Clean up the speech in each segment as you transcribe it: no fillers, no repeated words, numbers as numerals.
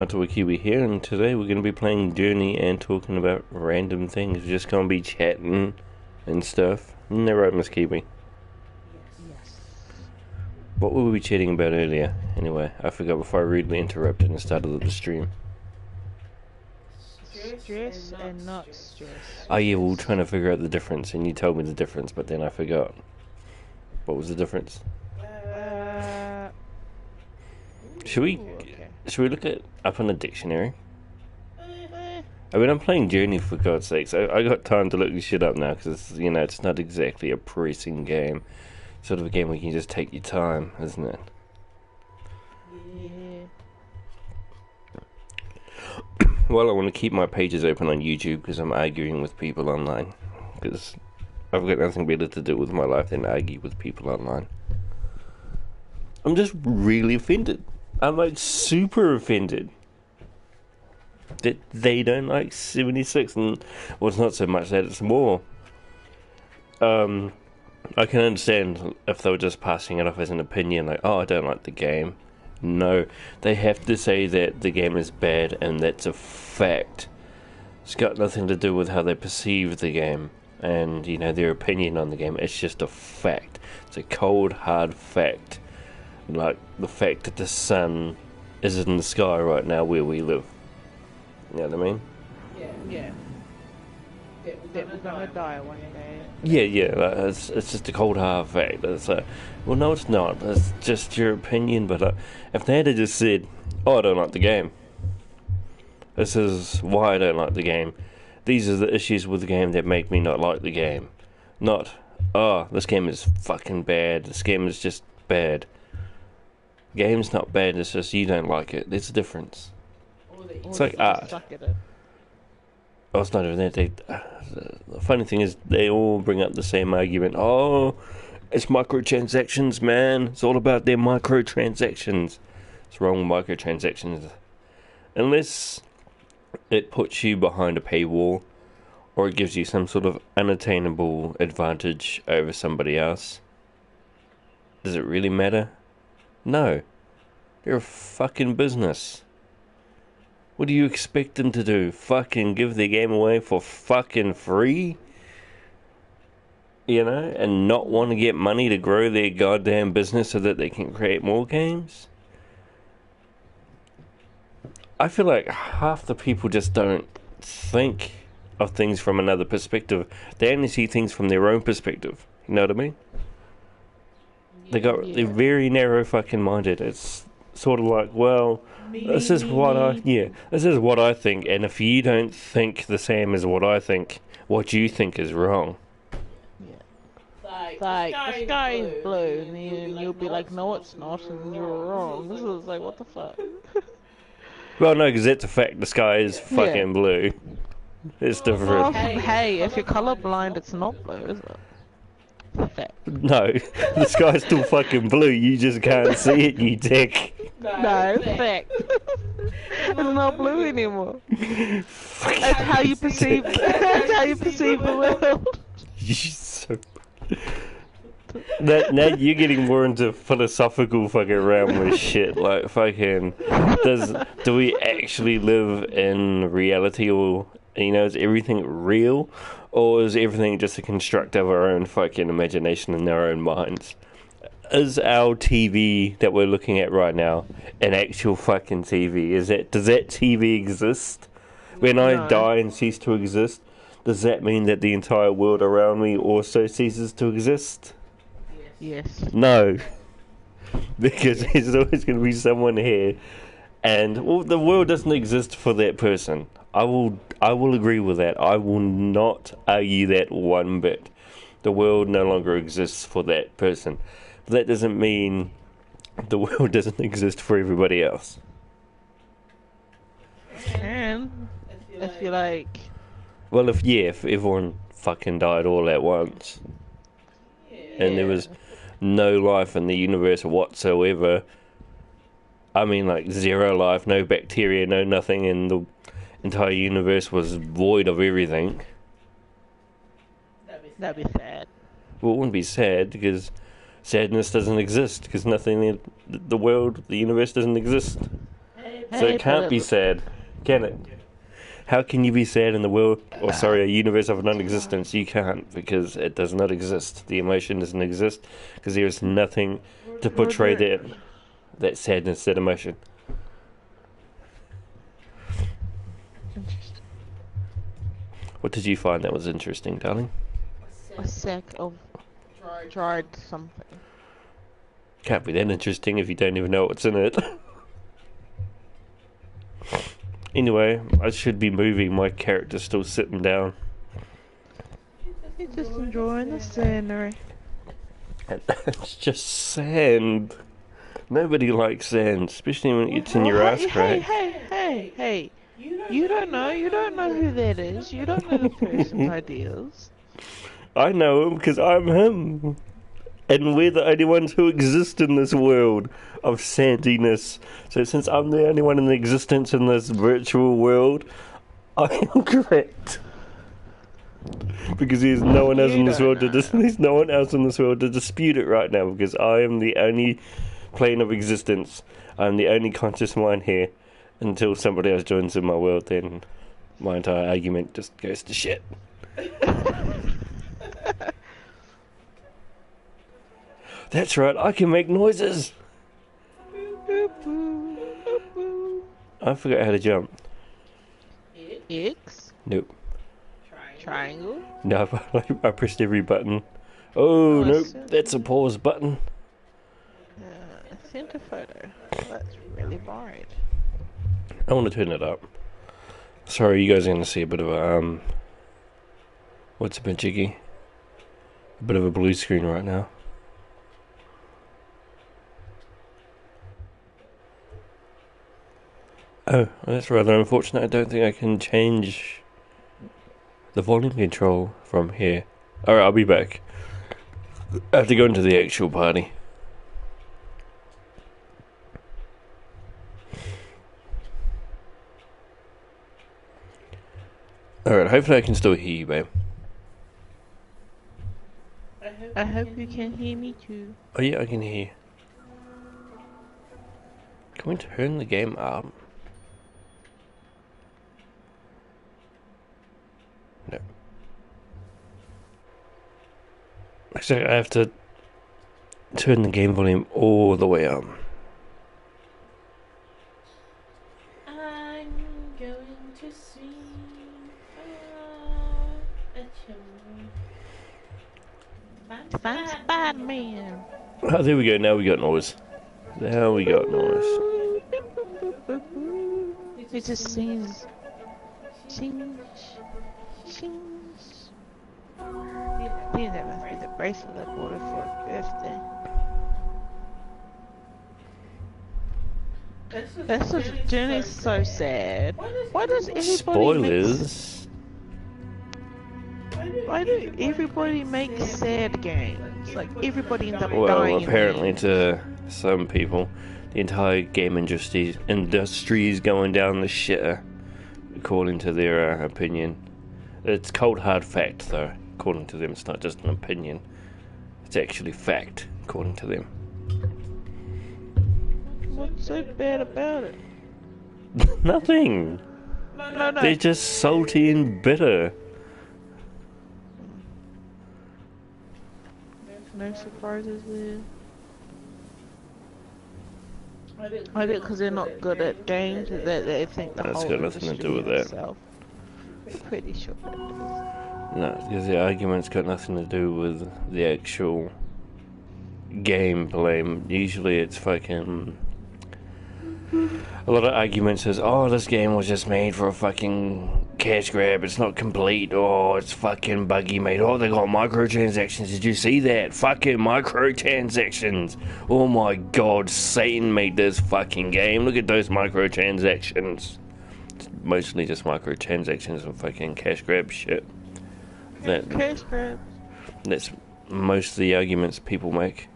Matua Kiwi here, and today we're going to be playing Journey and talking about random things. We're just going to be chatting and stuff. Isn't that right, Miss Kiwi? Yes. What were we chatting about earlier? Anyway, I forgot before I rudely interrupted and started the stream. Stress and not stress. Oh yeah, we were trying to figure out the difference, and you told me the difference, but then I forgot. What was the difference? Should we look it up in a dictionary? I mean, I'm playing Journey for God's sakes. I got time to look this shit up now because it's not exactly a pressing game. Sort of a game where you can just take your time, isn't it? Yeah. Well, I want to keep my pages open on YouTube because I'm arguing with people online. Because I've got nothing better to do with my life than argue with people online. I'm just really offended. I'm like super offended that they don't like 76, and well, it's not so much that, it's more. I can understand if they were just passing it off as an opinion, like, oh, I don't like the game. No, they have to say that the game is bad, and that's a fact. It's got nothing to do with how they perceive the game and, their opinion on the game. It's just a fact. It's a cold, hard fact. Like the fact that the sun is in the sky right now where we live. You know what I mean? Yeah. That we're gonna die one day. Yeah. It's just a cold, hard fact. It's like, well, no, it's not. It's just your opinion. But if they had just said, "Oh, I don't like the game. This is why I don't like the game. These are the issues with the game that make me not like the game," not, "Oh, this game is fucking bad. This game is just bad." Game's not bad, it's just you don't like it. There's a difference. It's like art. Oh, it's not even that. The funny thing is, they all bring up the same argument. Oh, it's microtransactions, man. It's all about their microtransactions. It's wrong with microtransactions. Unless it puts you behind a paywall, or it gives you some sort of unattainable advantage over somebody else. Does it really matter? No. They're a fucking business. What do you expect them to do? Fucking give their game away for fucking free? And not want to get money to grow their goddamn business so that they can create more games? I feel like half the people just don't think of things from another perspective. They only see things from their own perspective. You know what I mean? They're very narrow fucking minded. It's sort of like, well, this is what I think, and if you don't think the same as what I think, what you think is wrong. Like the sky is blue, and then you'll be like, no, it's not, and you're wrong. This is like, what the fuck? Well, no, because that's a fact. The sky is fucking blue. It's different. Well, hey, if you're colorblind, it's not blue, is it? Fact. No, the sky's still fucking blue. You just can't see it, you dick. No, fact. It's not blue anymore. That's how you perceive. That's how you perceive the world. Now you're getting more into philosophical fucking realm with shit. Like fucking, do we actually live in reality, or is everything real, or is everything just a construct of our own fucking imagination in our own minds? Is our TV that we're looking at right now an actual fucking TV? Does that TV exist? When I die and cease to exist, does that mean that the entire world around me also ceases to exist? Yes. No. Because there's always going to be someone here, and the world doesn't exist for that person. I will agree with that. I will not argue that one bit. The world no longer exists for that person. But that doesn't mean the world doesn't exist for everybody else. And if you like... Well, if everyone fucking died all at once, and there was no life in the universe whatsoever, I mean, like, zero life, no bacteria, no nothing, and the entire universe was void of everything. That'd be sad. Well, it wouldn't be sad, because sadness doesn't exist, because nothing in the world, the universe doesn't exist. So it can't be sad, can it? How can you be sad in the world, or sorry, a universe of non-existence? You can't, because it does not exist. The emotion doesn't exist, because there is nothing to portray that sadness, that emotion. Interesting. What did you find that was interesting, darling? A sack of dried something. Can't be that interesting if you don't even know what's in it. Anyway, I should be moving. My character's still sitting down. He's just enjoying the scenery. It's just sand. Nobody likes sand, especially when it gets in your ass crack. Hey. You don't know who that is. You don't know the person's ideas. I know him because I'm him. And we're the only ones who exist in this world of sandiness. So since I'm the only one in existence in this virtual world, I am correct. Because there's no one else in this world there's no one else in this world to dispute it right now, because I am the only plane of existence. I'm the only conscious mind here. Until somebody else joins in my world, then my entire argument just goes to shit. That's right, I can make noises. I forgot how to jump. X? Nope. Triangle? No, I pressed every button. Oh, nope, that's a pause button. Center photo. That's really bright. I want to turn it up. Sorry, you guys are going to see a bit of a, what's a bit jiggy? A bit of a blue screen right now. Oh, that's rather unfortunate. I don't think I can change the volume control from here. Alright, I'll be back. I have to go into the actual party. Alright, hopefully I can still hear you, babe. I hope you can hear me too. Oh yeah, I can hear you. Can we turn the game up? No. Actually, I have to turn the game volume all the way up. I'm going to swing a chimney. Find Spider-Man. Oh, there we go. Now we got noise. Now we got noise. It just sings. Sings. I think that must be the bracelet I bought her for her birthday. That's just journey's so sad. Why does everybody Spoilers. Why do everybody make sad games? Like everybody ends up Well, dying. apparently to some people, the entire game industry is going down the shitter, according to their opinion. It's cold hard fact, though. According to them, it's not just an opinion. It's actually fact, according to them. What's so bad about it? Nothing. No. They're just salty and bitter. No surprises there. I think because they're not good at games, that they think the That's whole got nothing to industry do with that. itself. I'm pretty sure that is. No, because the argument's got nothing to do with the actual gameplay. Usually it's fucking... A lot of arguments says, oh, this game was just made for a fucking cash grab, it's not complete, oh, it's fucking buggy made, oh, they got microtransactions, did you see that? Fucking microtransactions. Oh my god, Satan made this fucking game, look at those microtransactions. It's mostly just microtransactions and fucking cash grab shit. Cash grabs. That's most of the arguments people make.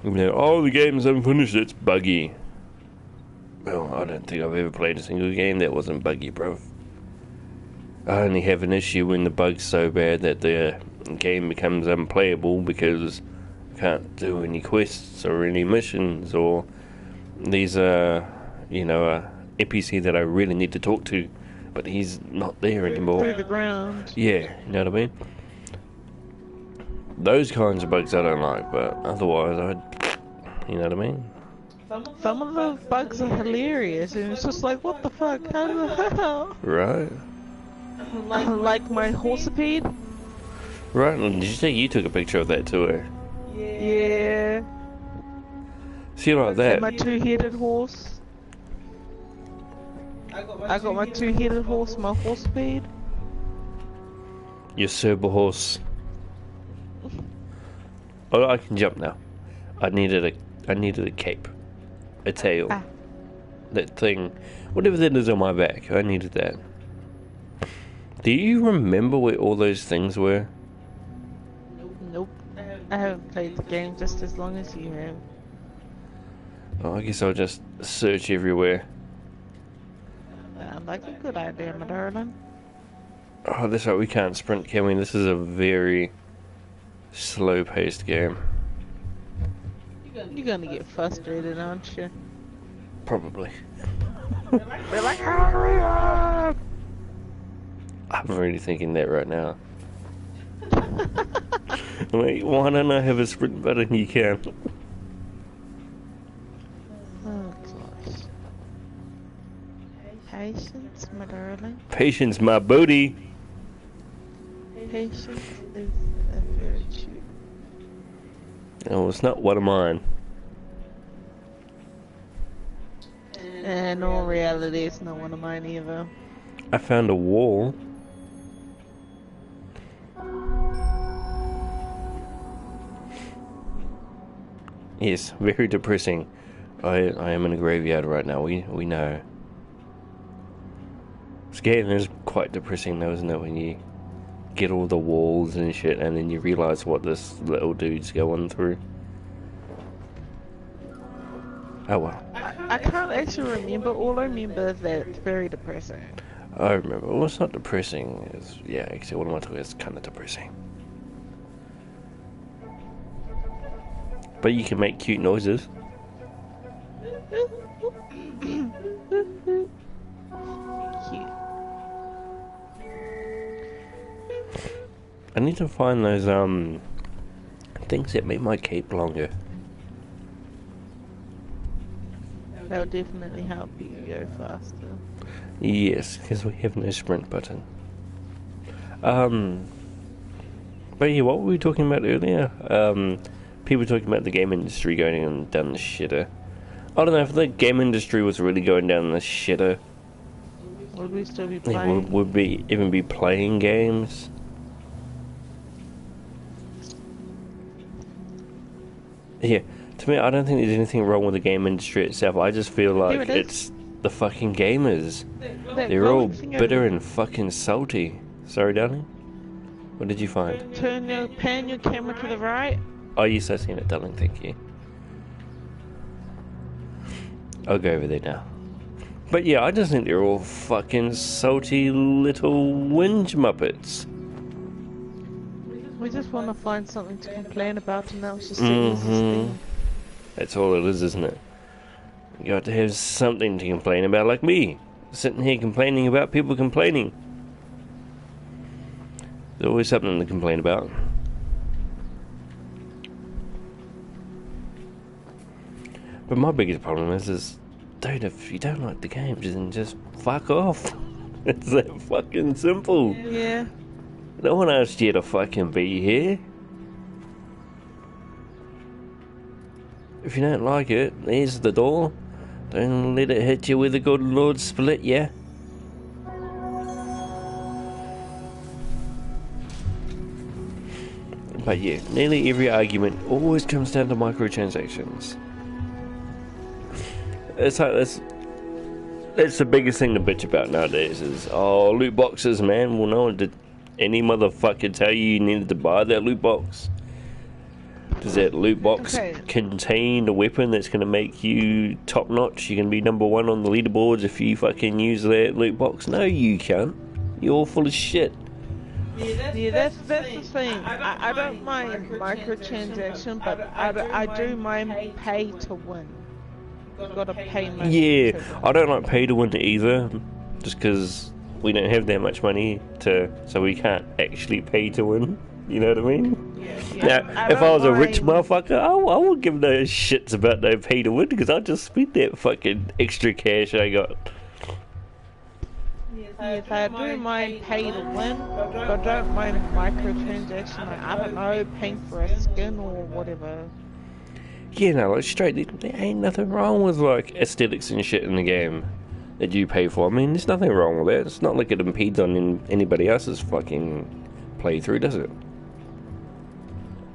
Oh, the game's unfinished, it's buggy. Well, I don't think I've ever played a single game that wasn't buggy, bro. I only have an issue when the bug's so bad that the game becomes unplayable because I can't do any quests or any missions, or these NPC that I really need to talk to, but he's not there anymore. Through the ground. Yeah, you know what I mean? Those kinds of bugs I don't like, but otherwise you know what I mean? Some of the bugs are hilarious, and it's just like, what the fuck? How the hell? Right. Like my horsepede? Right, and did you say you took a picture of that too, eh? Yeah. See, like that. And my two-headed horse. I got my two-headed horse, my horsepede. Your Cerber horse. Oh, I can jump now. I needed a cape. A tail. Ah. That thing. Whatever that is on my back. I needed that. Do you remember where all those things were? Nope. I haven't played the game just as long as you have. Oh, I guess I'll just search everywhere. Sounds like a good idea, my darling. Oh, that's right, we can't sprint, can we? This is a very slow-paced game. You're gonna get frustrated, aren't you? Probably. They're like, hurry up! I'm really thinking that right now. Wait, why don't I have a sprint button? You can. Oh, gosh. Patience, my darling. Patience, my booty. Patience is a virtue. Oh, it's not one of mine. And in all reality, it's not one of mine either. I found a wall. Yes, very depressing. I am in a graveyard right now. We know. This game is quite depressing though, isn't it? When you get all the walls and shit, and then you realise what this little dude's going through. Oh well. I can't actually remember. All I remember is that it's very depressing. I remember. Well, it's not depressing. Yeah, actually, what am I talking? It's kind of depressing. But you can make cute noises. Cute. I need to find those things that make my cape longer. That would definitely help you go faster. Yes, because we have no sprint button. But yeah, what were we talking about earlier? People talking about the game industry going down the shitter. I don't know if the game industry was really going down the shitter. Would we still be Yeah, playing? would we even be playing games? Yeah, to me, I don't think there's anything wrong with the game industry itself. I just feel Here like it is. it's the fucking gamers. That They're all glowing thing bitter over- and fucking salty. Sorry, darling? What did you find? Pan your camera to the right. Oh, yes, I've seen it, darling. Thank you. I'll go over there now. But yeah, I just think they're all fucking salty little whinge muppets. We just want to find something to complain about, and that was just the easiest thing. That's all it is, isn't it? You got to have something to complain about, like me. Sitting here complaining about people complaining. There's always something to complain about. But my biggest problem is dude, if you don't like the game, then just fuck off. It's that fucking simple. Yeah. No one asked you to fucking be here. If you don't like it, there's the door. Don't let it hit you with a good Lord split ya. But yeah, nearly every argument always comes down to microtransactions. It's like that's the biggest thing to bitch about nowadays is, oh, loot boxes, man. Well, no one did any motherfucker tell you needed to buy that loot box. Does that loot box contain a weapon that's going to make you top notch? You can be number one on the leaderboards if you fucking use that loot box? No, you can't. You're all full of shit. Yeah, that's the thing. I don't mind microtransaction, but I do mind pay to win. gotta pay money. Yeah, to I don't like pay to win either, just because we don't have that much money so we can't actually pay to win. You know what I mean? Yeah. Now, if I was a rich motherfucker, I would give no shits about no pay to win because I just spent that fucking extra cash I got. Yes, I do mind pay to win, but don't mind microtransaction. Like, I don't know, paying for a skin or whatever. Yeah, no, like straight, there ain't nothing wrong with like aesthetics and shit in the game that you pay for. I mean, there's nothing wrong with that. It's not like it impedes on anybody else's fucking playthrough, does it?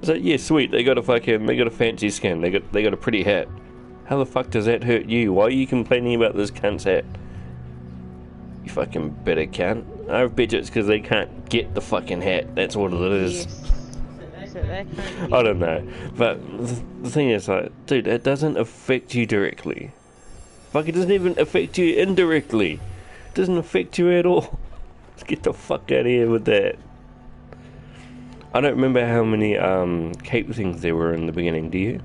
So yeah, sweet. They got a fancy skin. They got a pretty hat. How the fuck does that hurt you? Why are you complaining about this cunt's hat? You fucking bitter cunt. I bet you it's because they can't get the fucking hat. That's what it is. Yes. So they can't I don't know, but the thing is, like, dude, it doesn't affect you directly. Fuck, it doesn't even affect you indirectly. It doesn't affect you at all. Let's get the fuck out of here with that. I don't remember how many cape things there were in the beginning, do you?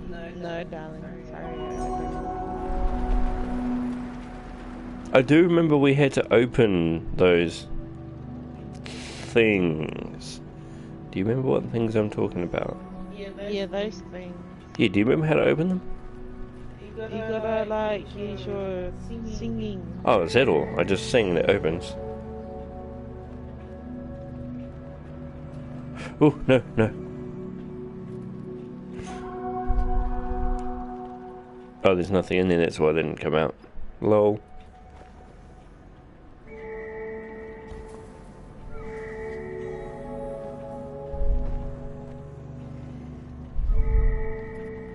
No, darling. Sorry. I do remember we had to open those things. Do you remember what things I'm talking about? Yeah, those things. Yeah, do you remember how to open them? You gotta, like, use your singing. Oh, is that all? I just sing and it opens. Oh, no. Oh, there's nothing in there, that's why it didn't come out. Lol.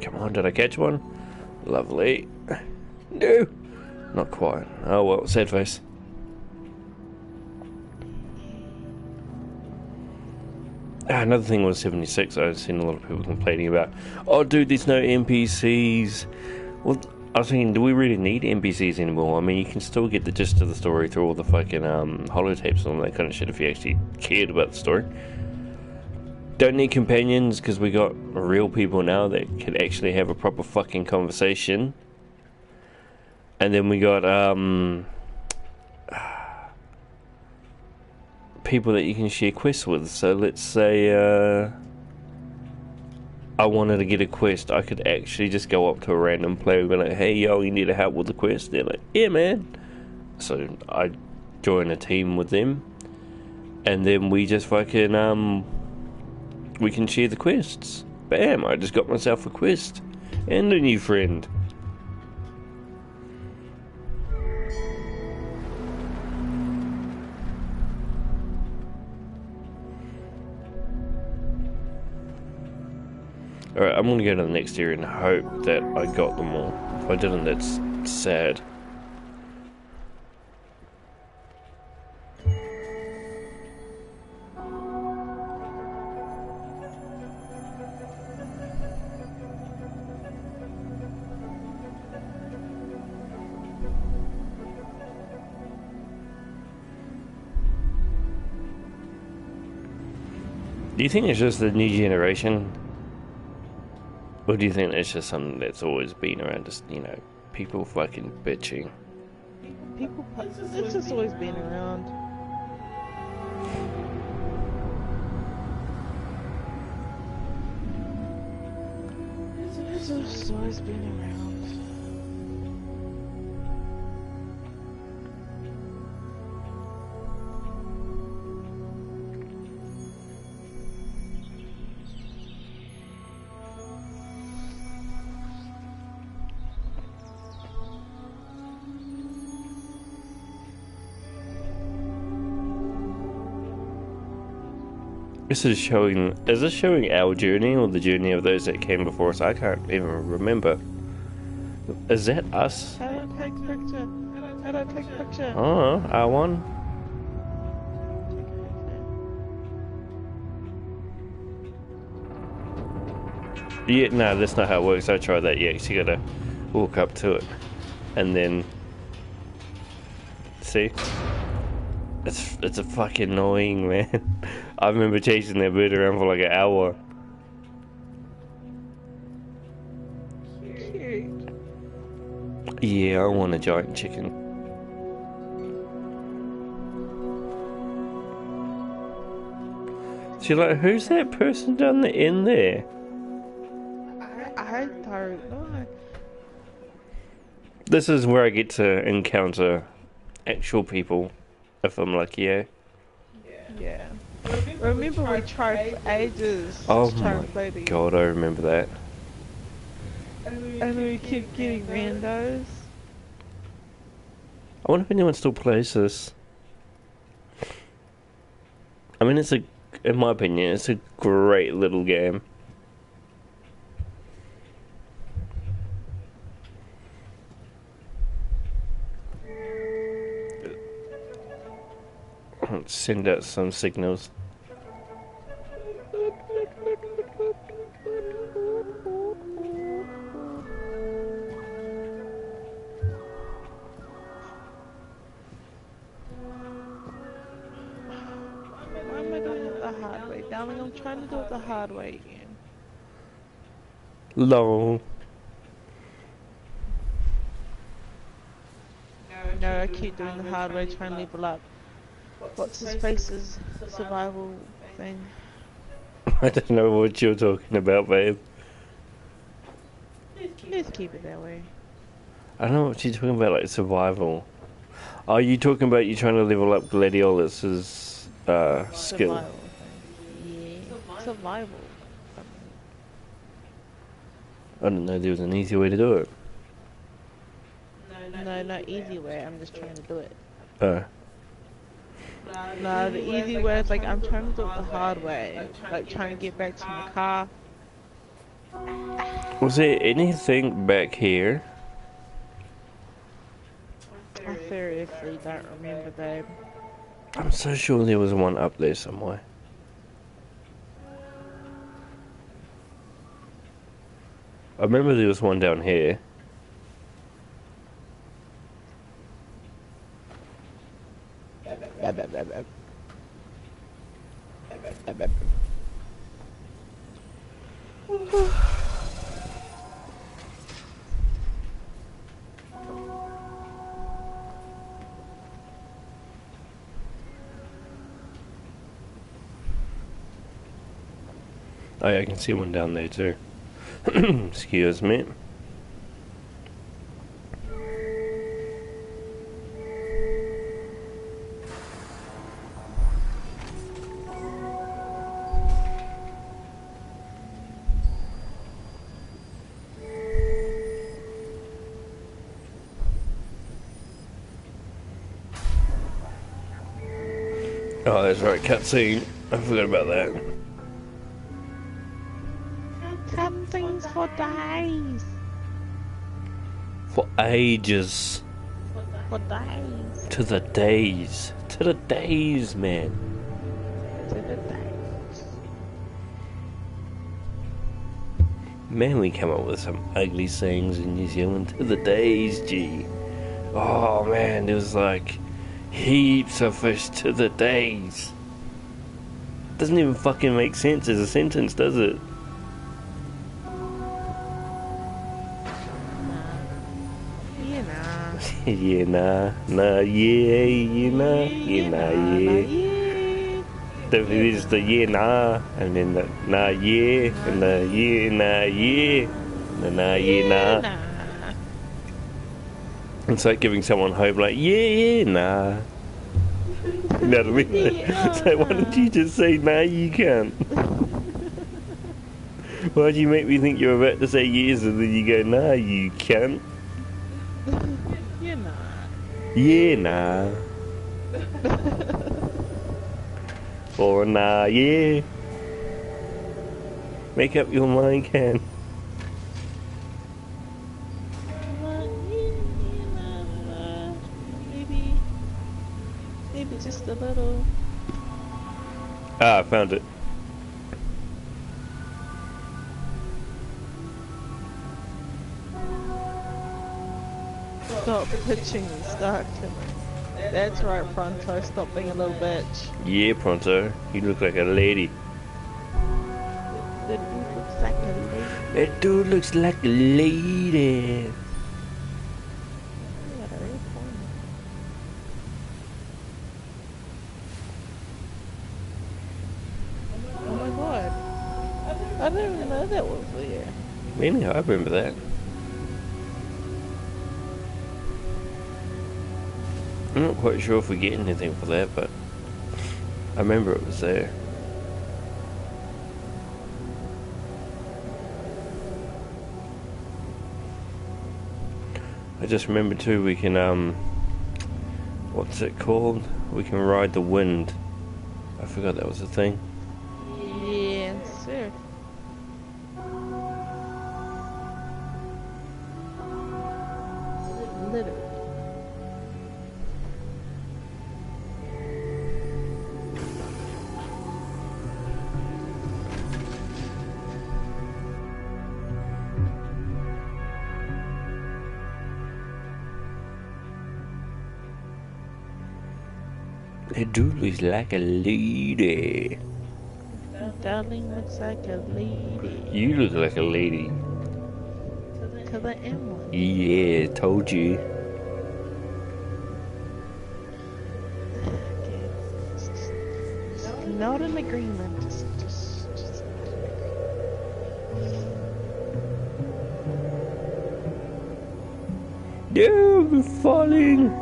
Come on, did I catch one? Lovely. No! Not quite. Oh well, sad face. Another thing was 76. I've seen a lot of people complaining about, oh dude, there's no NPCs. Well, I was thinking, do we really need NPCs anymore? I mean, you can still get the gist of the story through all the fucking holotapes and all that kind of shit if you actually cared about the story. Don't need companions because we got real people now that can actually have a proper fucking conversation. And then we got people that you can share quests with. So let's say I wanted to get a quest, I could actually just go up to a random player and be like, hey yo, you need help with the quest? They're like, yeah man. So I join a team with them and then we just fucking we can share the quests. Bam, I just got myself a quest and a new friend. Alright, I'm gonna go to the next area and hope that I got them all. If I didn't, that's sad. Do you think it's just the new generation? Or do you think it's just something that's always been around, just, you know, people fucking bitching? It's just always been around. It's just always been around. Is this showing our journey or the journey of those that came before us? I can't even remember. Is that us? How do I take picture? How do I take picture? Oh, R1? Yeah, no, that's not how it works. I tried that, yeah, so you gotta walk up to it. And then... See? It's a fucking annoying, man. I remember chasing that bird around for like an hour. Yeah, I want a giant chicken. See, like, who's that person down the end there? I don't know. This is where I get to encounter actual people, if I'm lucky, eh? Yeah. Remember we tried for ages Oh to try my and play these. god, I remember that. And we kept getting randos. I wonder if anyone still plays this. I mean, in my opinion, it's a great little game. Let's send out some signals. Why am I doing it the hard way? Darling, I'm trying to do it the hard way again. Lol. No, I keep doing the hard way, trying to level up. What's his face's survival thing? I don't know what you're talking about, babe. Let's keep it that way. I don't know what you're talking about, like survival. Are you talking about you trying to level up Gladiolus's skill? Survival thing. Yeah. Survival. I don't know, there was an easy way to do it. No, not easy way, I'm just trying to do it. Oh. No, the easy way is like I'm trying to do it the hard way. Like trying to get back to my car. Was there anything back here? I seriously don't remember, babe. I'm so sure there was one up there somewhere. I remember there was one down here. Oh yeah, I can see one down there too. Excuse me. Oh, that's right, cutscene. I forgot about that. Some things for days. For ages. For days. To the days. To the days, man. To the days. Man, we come up with some ugly sayings in New Zealand. To the days, gee. Oh man, there was like heaps of fish to the days. Doesn't even fucking make sense as a sentence, does it? Yeah, nah, nah, yeah, yeah, nah, yeah, nah, yeah. There's the yeah, nah, and then the nah, yeah, and the yeah, nah, yeah, the nah, yeah, nah. It's like giving someone hope, like, yeah, yeah, nah. You know what I mean? So why don't you just say, nah, you can't? Why'd you make me think you were about to say yes, and then you go, nah, you can't? You're not. Yeah, nah. Or nah, yeah. Make up your mind, Ken. Maybe just a little. Ah, I found it. Stop pitching and start. That's right, Pronto. Stop being a little bitch. Yeah, Pronto. You look like a lady. That dude looks like a lady. That dude looks like a lady. didn't even know that was there. Really, I remember that. I'm not quite sure if we get anything for that, but I remember it was there. I just remember too, we can, what's it called? We can ride the wind. I forgot that was a thing. Yes, sir. Literally. It do looks like a lady. Darling looks like a lady. You look like a lady. Cause I am one. Yeah, told you. Okay. Just not an agreement. Just No, we're falling.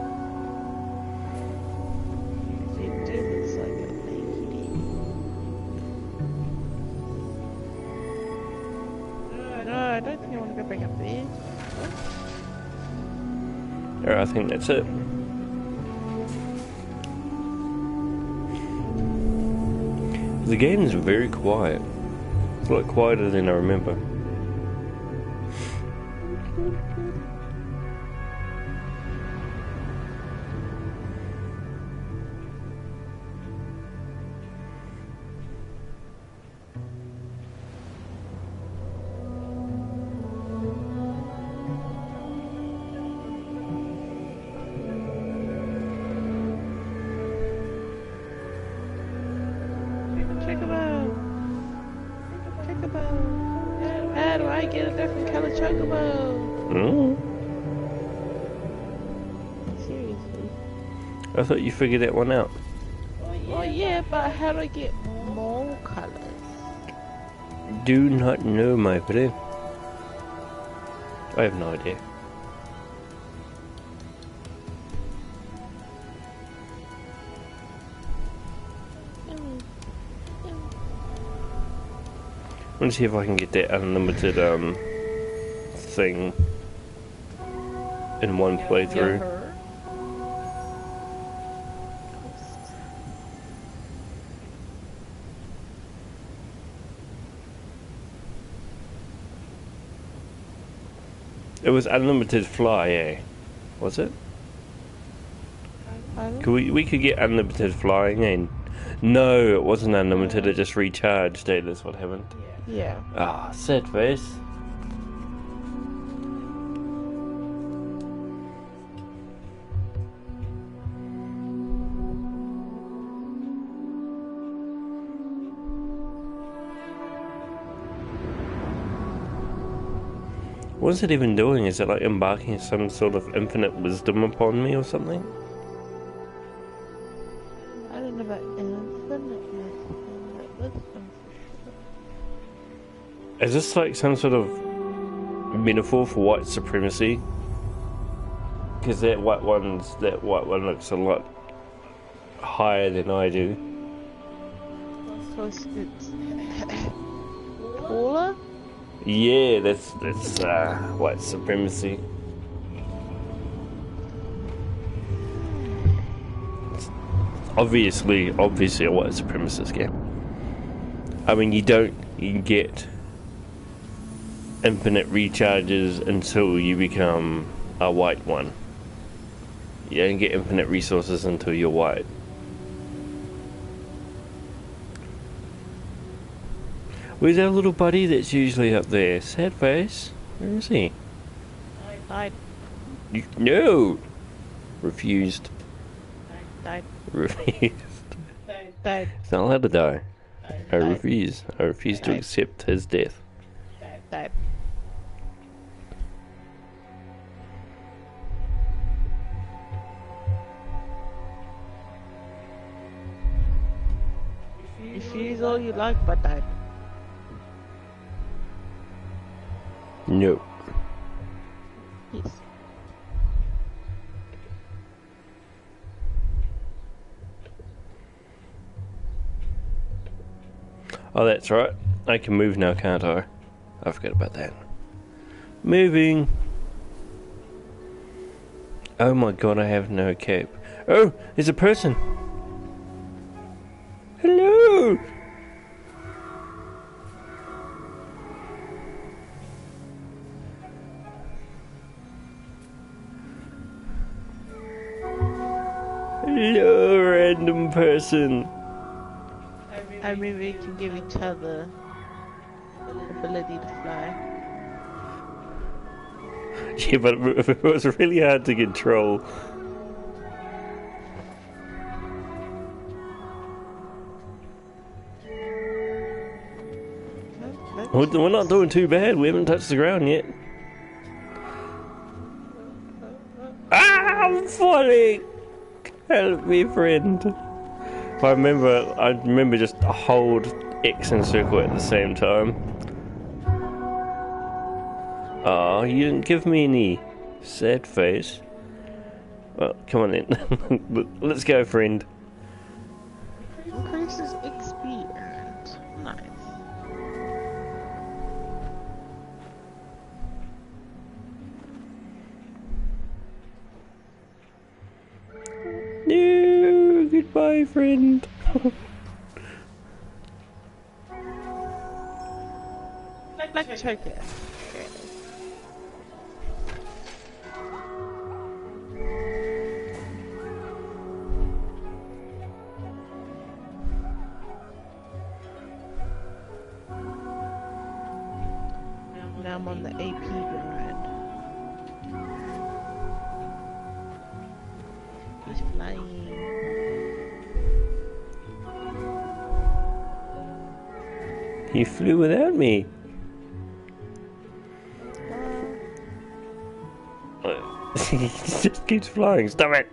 she do looks like a lady. No, I don't think I want to go back up there. Alright, I think that's it. The game is very quiet. It's a lot quieter than I remember. Chocobo! Chocobo! How do I get a different color chocobo? Mm. Seriously. I thought you figured that one out. Well, yeah, but how do I get more colors? Do not know, my friend. I have no idea. I want to see if I can get that unlimited thing in one playthrough. It was unlimited fly, eh? Was it? We could get unlimited flying, and no, it wasn't unlimited. It just recharged. Eh? That's what happened. Yeah. Ah, sad face. What is it even doing? Is it like embarking some sort of infinite wisdom upon me or something? I don't know about infinite wisdom. Is this like some sort of metaphor for white supremacy? Because that white one looks a lot higher than I do. So it's taller? Yeah, that's white supremacy. It's obviously a white supremacist game. I mean, you can get infinite recharges until you become a white one. You don't get infinite resources until you're white. Where's our little buddy that's usually up there? Sad face. Where is he? Died. No! Refused. Died. Refused. Died. He's not allowed to die. I refuse. I refuse to accept his death. Died. Refuse all you like, but died. No. Yes. Oh, that's right. I can move now, can't I? I forgot about that. Moving. Oh my god, I have no cape. Oh, there's a person. Hello. Hello, random person. I mean, we can give each other ability to fly. Yeah, but it was really hard to control. We're not doing too bad. We haven't touched the ground yet. Ah, I'm falling! Help me, friend. I remember just hold X and circle at the same time. Oh, you didn't give me any sad face. Well, come on then. Let's go, friend. Increases XP earned. Nice. No, goodbye, friend. Like choker. Now I'm on the AP grind. He's flying. He flew without me. He just keeps flying. Stop it.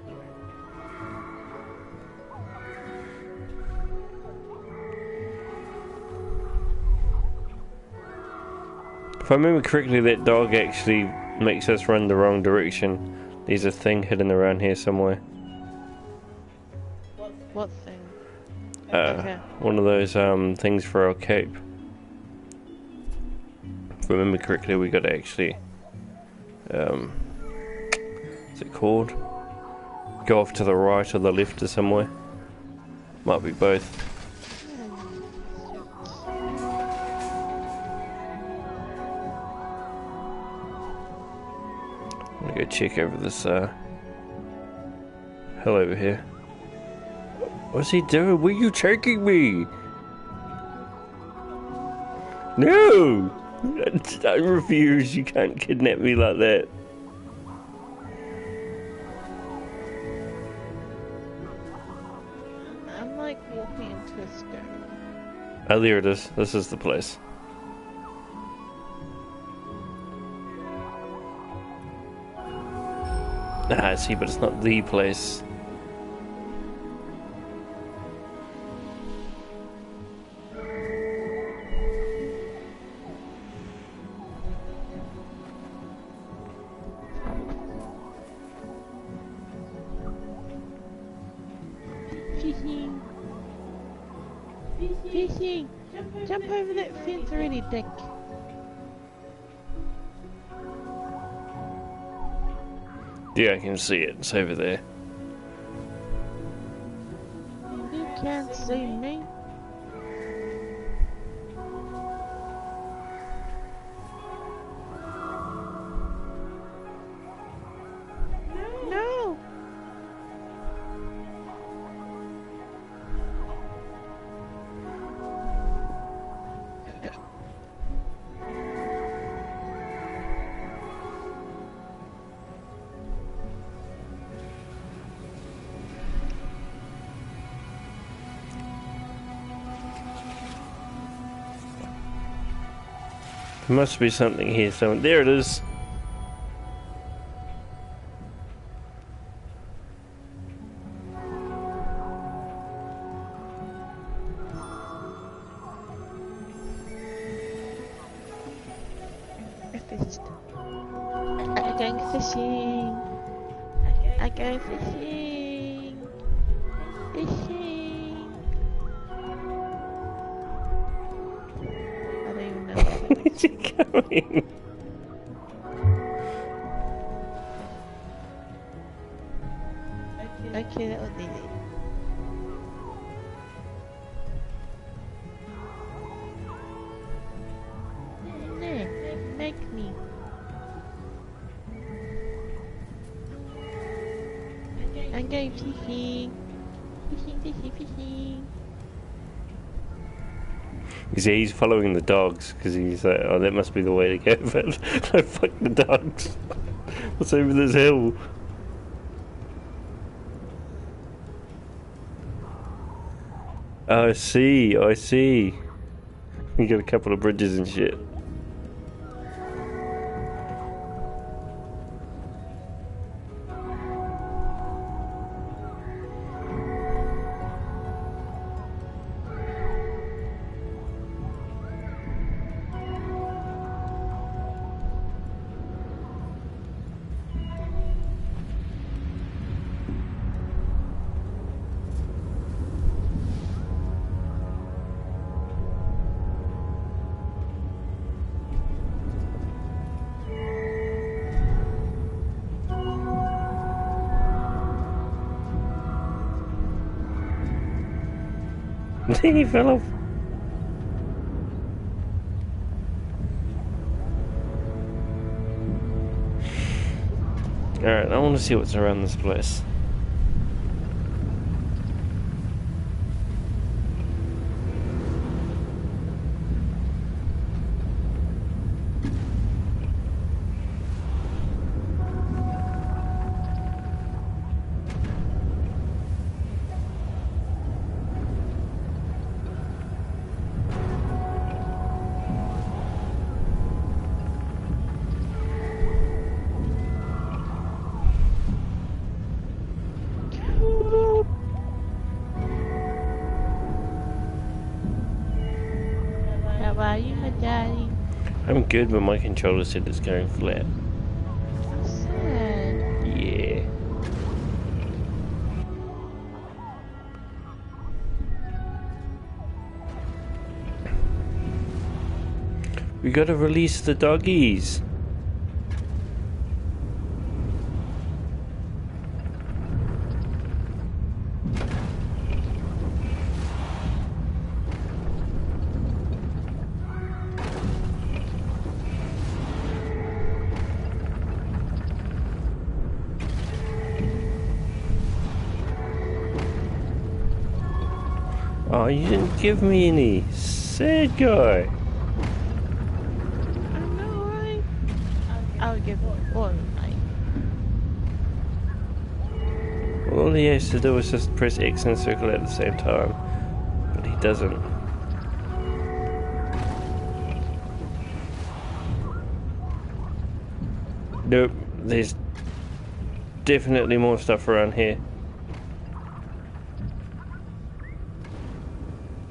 If I remember correctly, that dog actually makes us run the wrong direction. There's a thing hidden around here somewhere. What thing? Okay. One of those things for our cape. If I remember correctly, we got to actually what's it called? Go off to the right or the left or somewhere. Might be both. I'm gonna go check over this hill over here. What's he doing? Where are you taking me? No! I refuse. You can't kidnap me like that. I'm like walking into a stone. Oh, there it is. This is the place. Ah, I see, but it's not the place. Fishing. Fishing. Jump over that fence already, Dick. Yeah, I can see it. It's over there. You can't see me. No. There must be something here. So there it is. If there's fishing. I go fishing. Fishing. I don't even know what it Where's he going? Okay, that was easy. No, make me. I'm going fishing. Fishing. You see, he's following the dogs because he's like, oh, that must be the way to go. But no, fuck the dogs. What's over this hill? Oh, I see. You got a couple of bridges and shit. He fell off. Alright, I want to see what's around this place. How are you, my daddy? I'm good, but my controller said it's going flat. So sad. Yeah. We gotta release the doggies. Oh, you didn't give me any. Sad guy. I know, right? I'll give one night. All he has to do is just press X and circle at the same time. But he doesn't. Nope, there's definitely more stuff around here.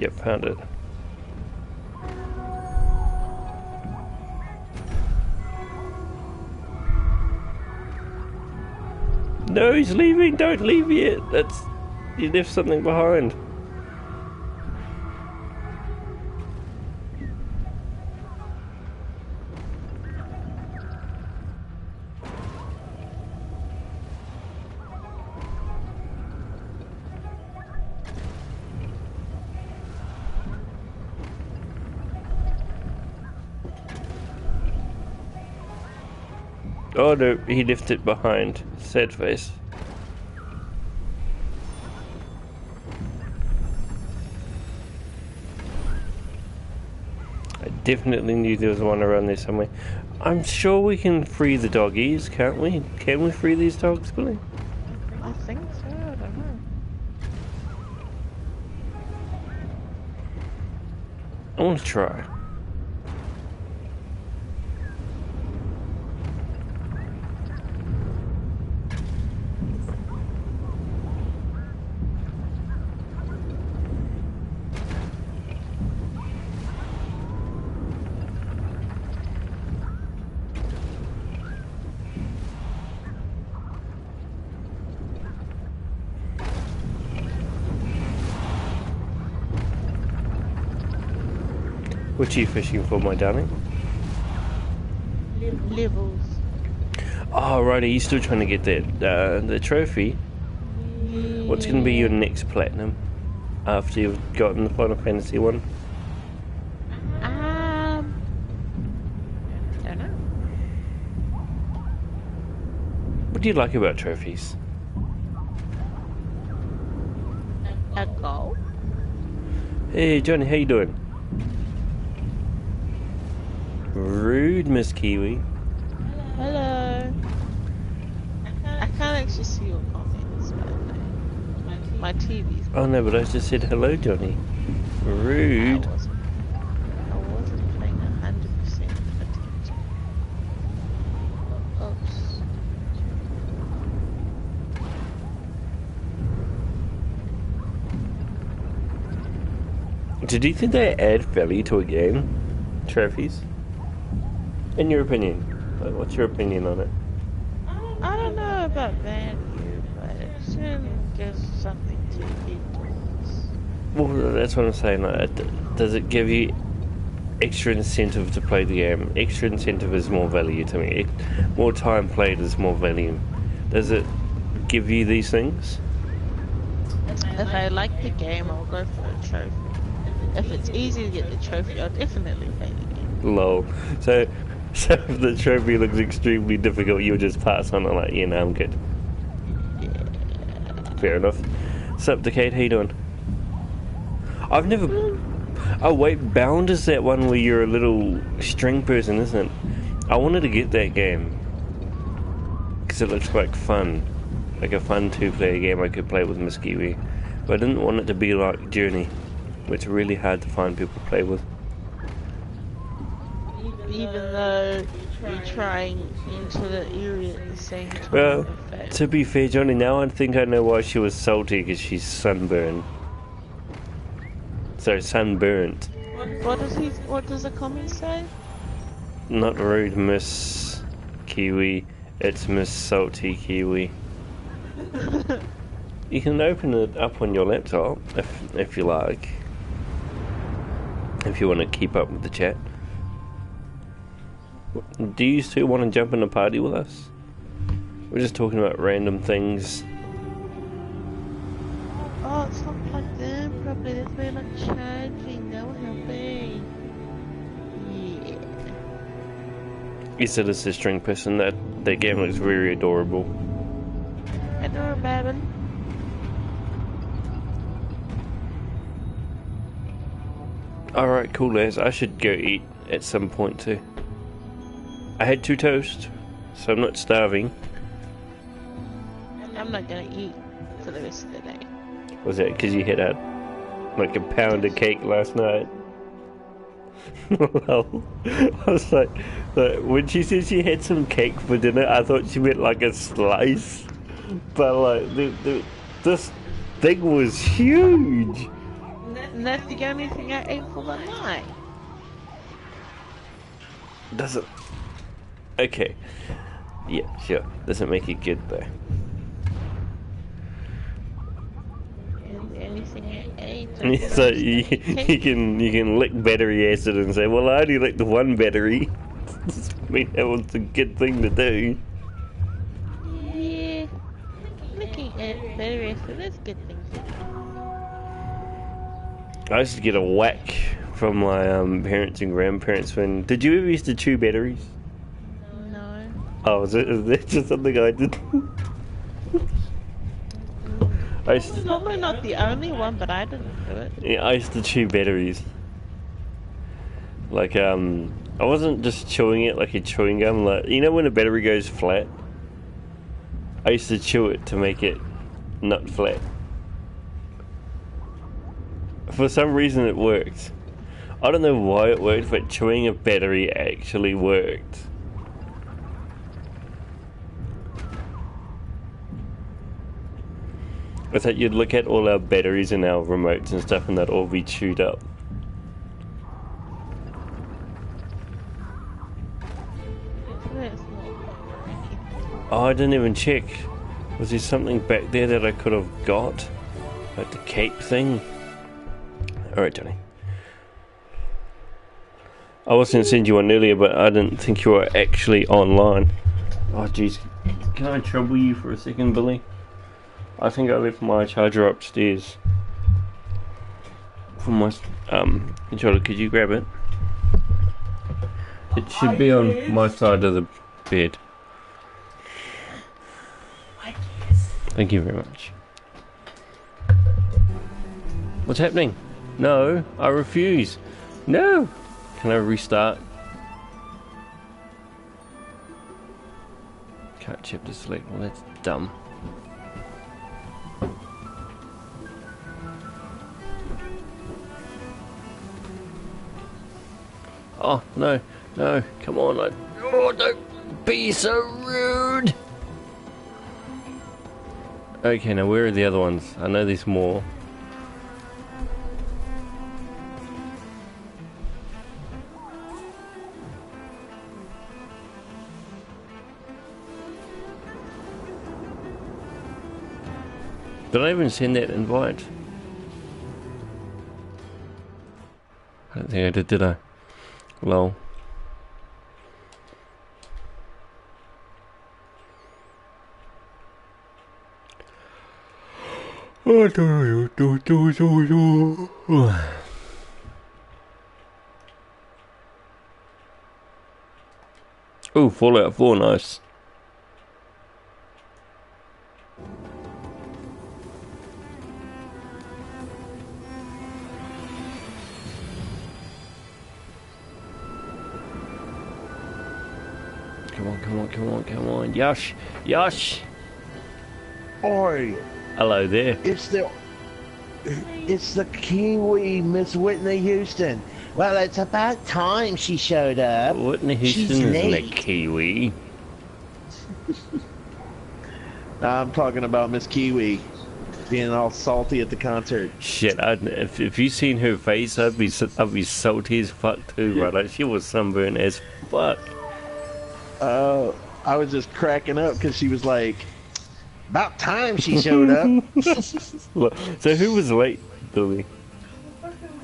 Yep, found it. No, he's leaving! Don't leave yet! You left something behind. Oh no, he left it behind. Sad face. I definitely knew there was one around there somewhere. I'm sure we can free the doggies, can't we? Can we free these dogs, Billy? I think so, I don't know. I want to try. What are you fishing for, my darling? Levels. Oh, right, are you still trying to get that, the trophy? What's going to be your next platinum after you've gotten the Final Fantasy one? Don't know. What do you like about trophies? A goal? Hey, Johnny, how you doing? Rude, Miss Kiwi. Hello. I can't actually see your comments, but my TV's. Oh no, but I just said hello, Johnny. Rude. I wasn't paying 100% attention. Oops. Did you think they add value to a game? Trophies? In your opinion? Like, what's your opinion on it? I don't know about value, but it certainly gives something to people. Well, that's what I'm saying. Like, does it give you extra incentive to play the game? Extra incentive is more value to me. More time played is more value. Does it give you these things? If I like the game, I'll go for a trophy. If it's easy to get the trophy, I'll definitely play the game. Lol. So if the trophy looks extremely difficult, you'll just pass on it like, yeah, no, I'm good. Yeah. Fair enough. Sup, Decade, how you doing? I've never... Oh wait, Bound is that one where you're a little string person, isn't it? I wanted to get that game. Because it looks like fun. Like a fun two-player game I could play with Miss Kiwi. But I didn't want it to be like Journey, which is really hard to find people to play with. Even though you're trying into the area at the same time. Well, to be fair, Johnny, now I think I know why she was salty, because she's sunburned. So, sunburnt. What does the comment say? Not rude, Miss Kiwi. It's Miss Salty Kiwi. You can open it up on your laptop, if you like. If you want to keep up with the chat. Do you still want to jump in a party with us? We're just talking about random things. Oh, it's not plugged in properly. That's why not charging. No helping. Yeah. You said it's a string person. That game looks very adorable. Adorable. Alright, cool, lads. I should go eat at some point too. I had 2 toast, so I'm not starving. I'm not gonna eat for the rest of the day. Was that because you had like a pound of cake last night? Well, I was like, when she said she had some cake for dinner, I thought she meant like a slice. But like, this thing was huge. And that's the only thing I ate for the night. Doesn't. Okay. Yeah, sure. Doesn't make it good though. And the only thing I ate. So you can lick battery acid and say, well, I only licked 1 battery. I mean, that was a good thing to do. Yeah. Looking at battery, so that's a good thing to do. I used to get a whack from my parents and grandparents when... Did you ever used to chew batteries? No. Oh, is that just something I did? It's probably not the only one, but I didn't do it. Yeah, I used to chew batteries. Like, I wasn't just chewing it like a chewing gum. Like, you know when a battery goes flat? I used to chew it to make it not flat. For some reason it worked. I don't know why it worked, but chewing a battery actually worked. I thought you'd look at all our batteries and our remotes and stuff and they'd all be chewed up. That's not right. Oh, I didn't even check. Was there something back there that I could have got? Like the cape thing? Alright, Johnny. I was going to send you one earlier, but I didn't think you were actually online. Oh, jeez. Can I trouble you for a second, Billy? I think I left my charger upstairs. From my controller. Could you grab it? It should be on my side of the bed. Thank you very much. What's happening? No, I refuse. No! Can I restart? Can't chip to select. Well, that's dumb. Oh, no, no, come on. Oh, don't be so rude. Okay, now where are the other ones? I know there's more. Did I even send that invite? I don't think I did I? Lol. Oh, Fallout 4, nice. Come on. Yosh. Oi, Hello there. it's the Kiwi, Miss Whitney Houston. Well, it's about time she showed up. Whitney She's Houston isn't a late. Kiwi. I'm talking about Miss Kiwi being all salty at the concert. Shit, if you seen her face, I'd be salty as fuck too, right? Like, she was sunburned as fuck. I was just cracking up because she was like, about time she showed up. Look, so who was late, Billy?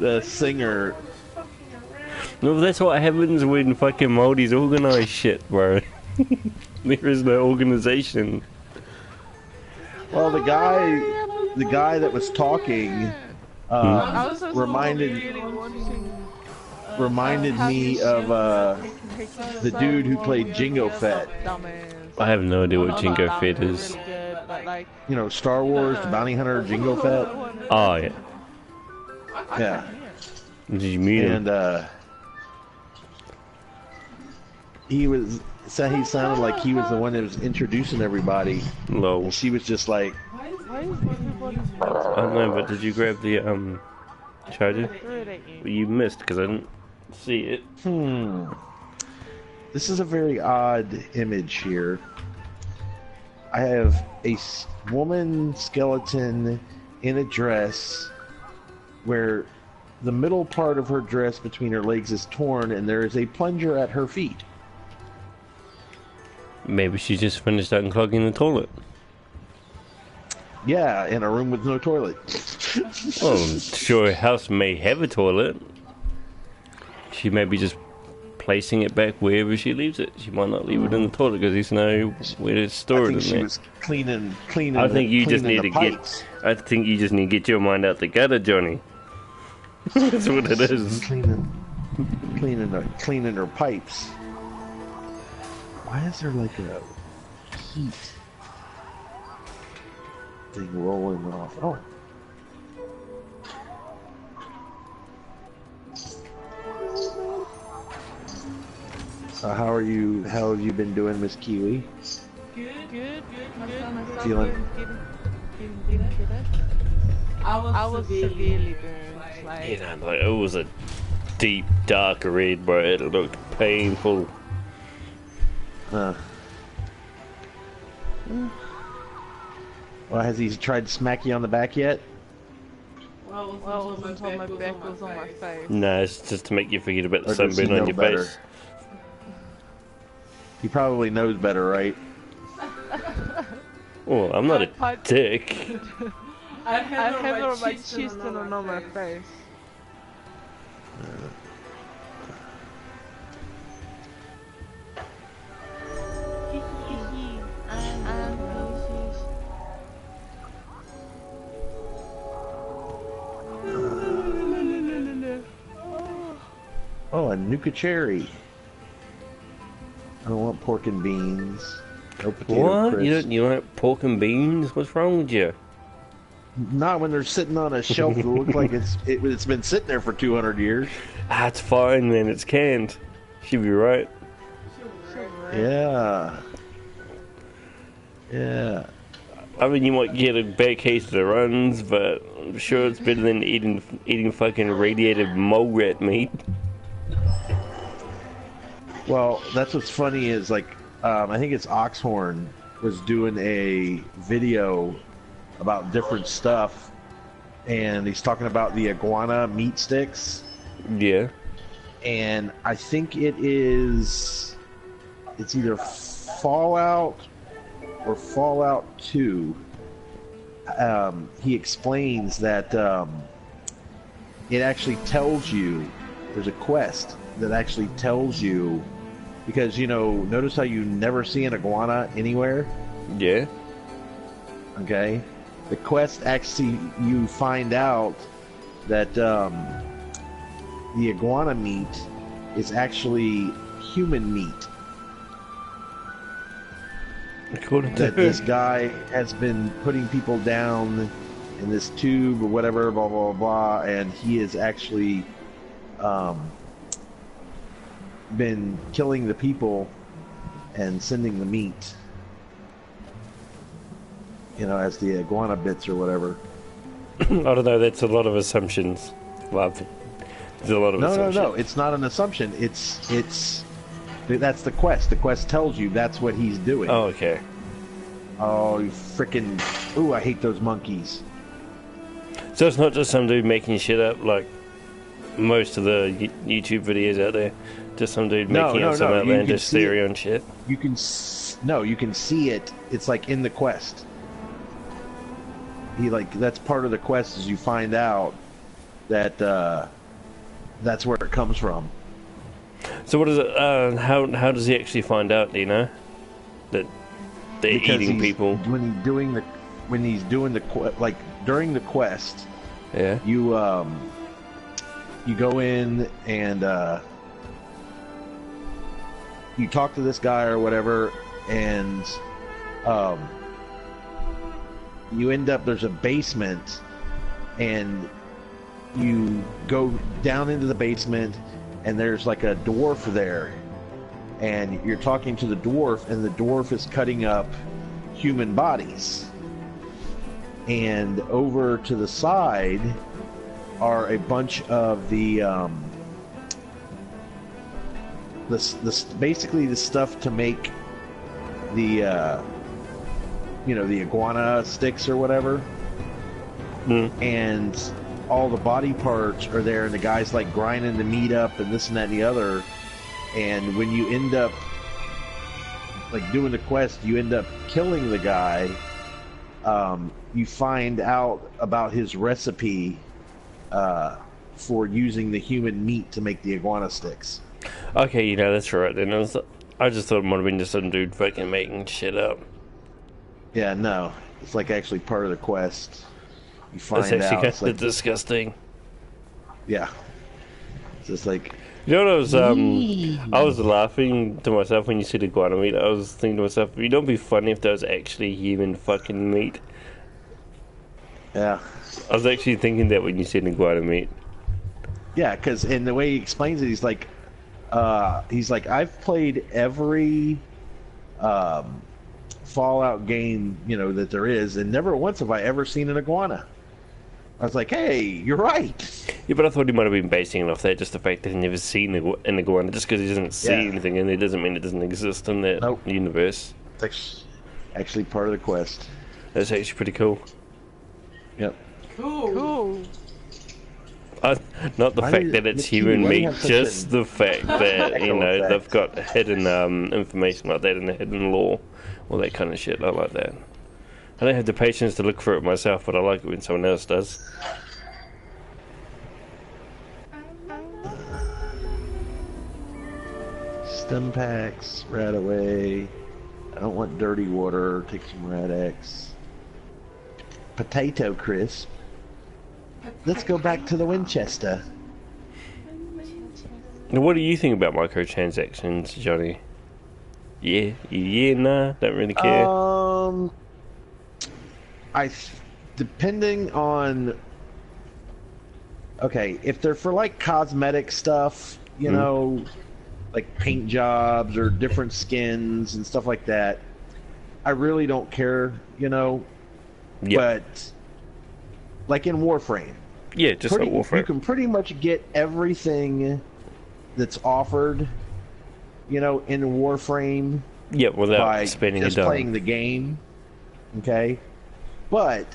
The singer. No, that's what happens when fucking Māoris organise shit, bro. There is no organisation. Well, the guy that was talking I was also reminded really watching, me of the dude who played Jingo Fett. Dumbass. I have no idea what Jingo Fett Really is. good, but like, You know, Star Wars, the bounty hunter, Jingo Fett. Oh, yeah. Yeah. Did you mute him? And he sounded like he was the one that was introducing everybody. Lol. And she was just like, why is everybody I don't know, but did you grab the charger? screwed at you? Well, you missed because I didn't see it. this is a very odd image here. I have a woman skeleton in a dress where the middle part of her dress between her legs is torn and there is a plunger at her feet. Maybe she just finished unclogging the toilet. Yeah, in a room with no toilet. Well, sure, a house may have a toilet. She may be just placing it back wherever she leaves it. She might not leave it in the toilet because there's no where to I store it think in she there. was cleaning. I think you just cleaning need to the get. pipes. I think you just need to get your mind out the gutter, Johnny. That's what it is. Cleaning her pipes. Why is there like a heat thing rolling off? Oh. So how are you? How have you been doing, Miss Kiwi? Good. Feeling- Getting better. I was severely burned. Like, You know, like, it was a deep, dark red, bro. It looked painful. Well, has he tried to smack you on the back yet? well, it wasn't until my back was on my face. No, it's just to make you forget about the Or does he sunburn on know your better? face. He probably knows better, right? Oh, I'm not a I- dick. I had it on my chest and on my face. Nuka cherry. I don't want pork and beans. No potato What? crisp. You don't like pork and beans? What's wrong with you? Not when they're sitting on a shelf that looks like it's been sitting there for 200 years. Ah, it's fine, man. It's canned. Should be right. Yeah. Yeah. I mean, you might get a bad case of the runs, but I'm sure it's better than eating fucking radiated mole rat meat. Well, that's what's funny is like, I think it's Oxhorn was doing a video about different stuff, and he's talking about the iguana meat sticks, Yeah. and I think it's either Fallout or Fallout 2. He explains that it actually tells you, there's a quest that actually tells you, because, you know, notice how you never see an iguana anywhere? Yeah. Okay? The quest actually, you find out that the iguana meat is actually human meat. According to That this guy has been putting people down in this tube or whatever, blah, blah, blah, and he has actually been killing the people and sending the meat, you know, as the iguana bits or whatever. I don't know. That's a lot of assumptions. Well, there's a lot of assumptions. No, it's not an assumption. That's the quest. The quest tells you that's what he's doing. Oh, okay. Oh, you freaking! Ooh, I hate those monkeys. So it's not just some dude making shit up like most of the YouTube videos out there. Just some dude making up some outlandish theory on shit. You can see it. It's like in the quest. That's part of the quest, is you find out that that's where it comes from. So what is it? How does he actually find out? Do you know that they're eating people? When he's doing the during the quest, Yeah. you go in and you talk to this guy or whatever, and you end up, there's a basement, and you go down into the basement, and there's like a dwarf there, and you're talking to the dwarf, and the dwarf is cutting up human bodies, and over to the side are a bunch of basically the stuff to make the the iguana sticks or whatever. And all the body parts are there, and the guy's like grinding the meat up and this and that and the other. And when you end up like doing the quest, you end up killing the guy. You find out about his recipe for using the human meat to make the iguana sticks. Okay, that's right. Then I just thought it might have been just some dude fucking making shit up. Yeah, no, it's like actually part of the quest. You find That's actually out. kind of disgusting. Yeah, it's just like. You know what I was laughing to myself when you said iguana meat. I was thinking to myself, you know, it'd be funny if that was actually human fucking meat. Yeah. I was actually thinking that when you said iguana meat. Yeah, because in the way he explains it, he's like, I've played every Fallout game, that there is, and never once have I ever seen an iguana. I was like, hey, you're right. Yeah, but I thought he might have been basing it off that, just the fact that he's never seen an iguana. Just because he doesn't see anything in it doesn't mean it doesn't exist in that universe. It's actually part of the quest. That's actually pretty cool. Yep. Cool. Not the fact that it's human meat, just the fact that, they've got hidden information like that in the hidden lore. All that kind of shit. I like that. I don't have the patience to look for it myself, but I like it when someone else does. Stem packs, rat away. I don't want dirty water. Take some Rad-X. Potato crisp. Let's go back to the Winchester. Now, what do you think about microtransactions, Johnny? Yeah, nah, don't really care. Depending on, okay, if they're for like cosmetic stuff, you know, like paint jobs or different skins and stuff like that, I really don't care, you know. Yep. But like in Warframe, Yeah, just like Warframe. you can pretty much get everything that's offered, you know, in Warframe. Yeah, without by spending a just dime. playing the game. Okay, but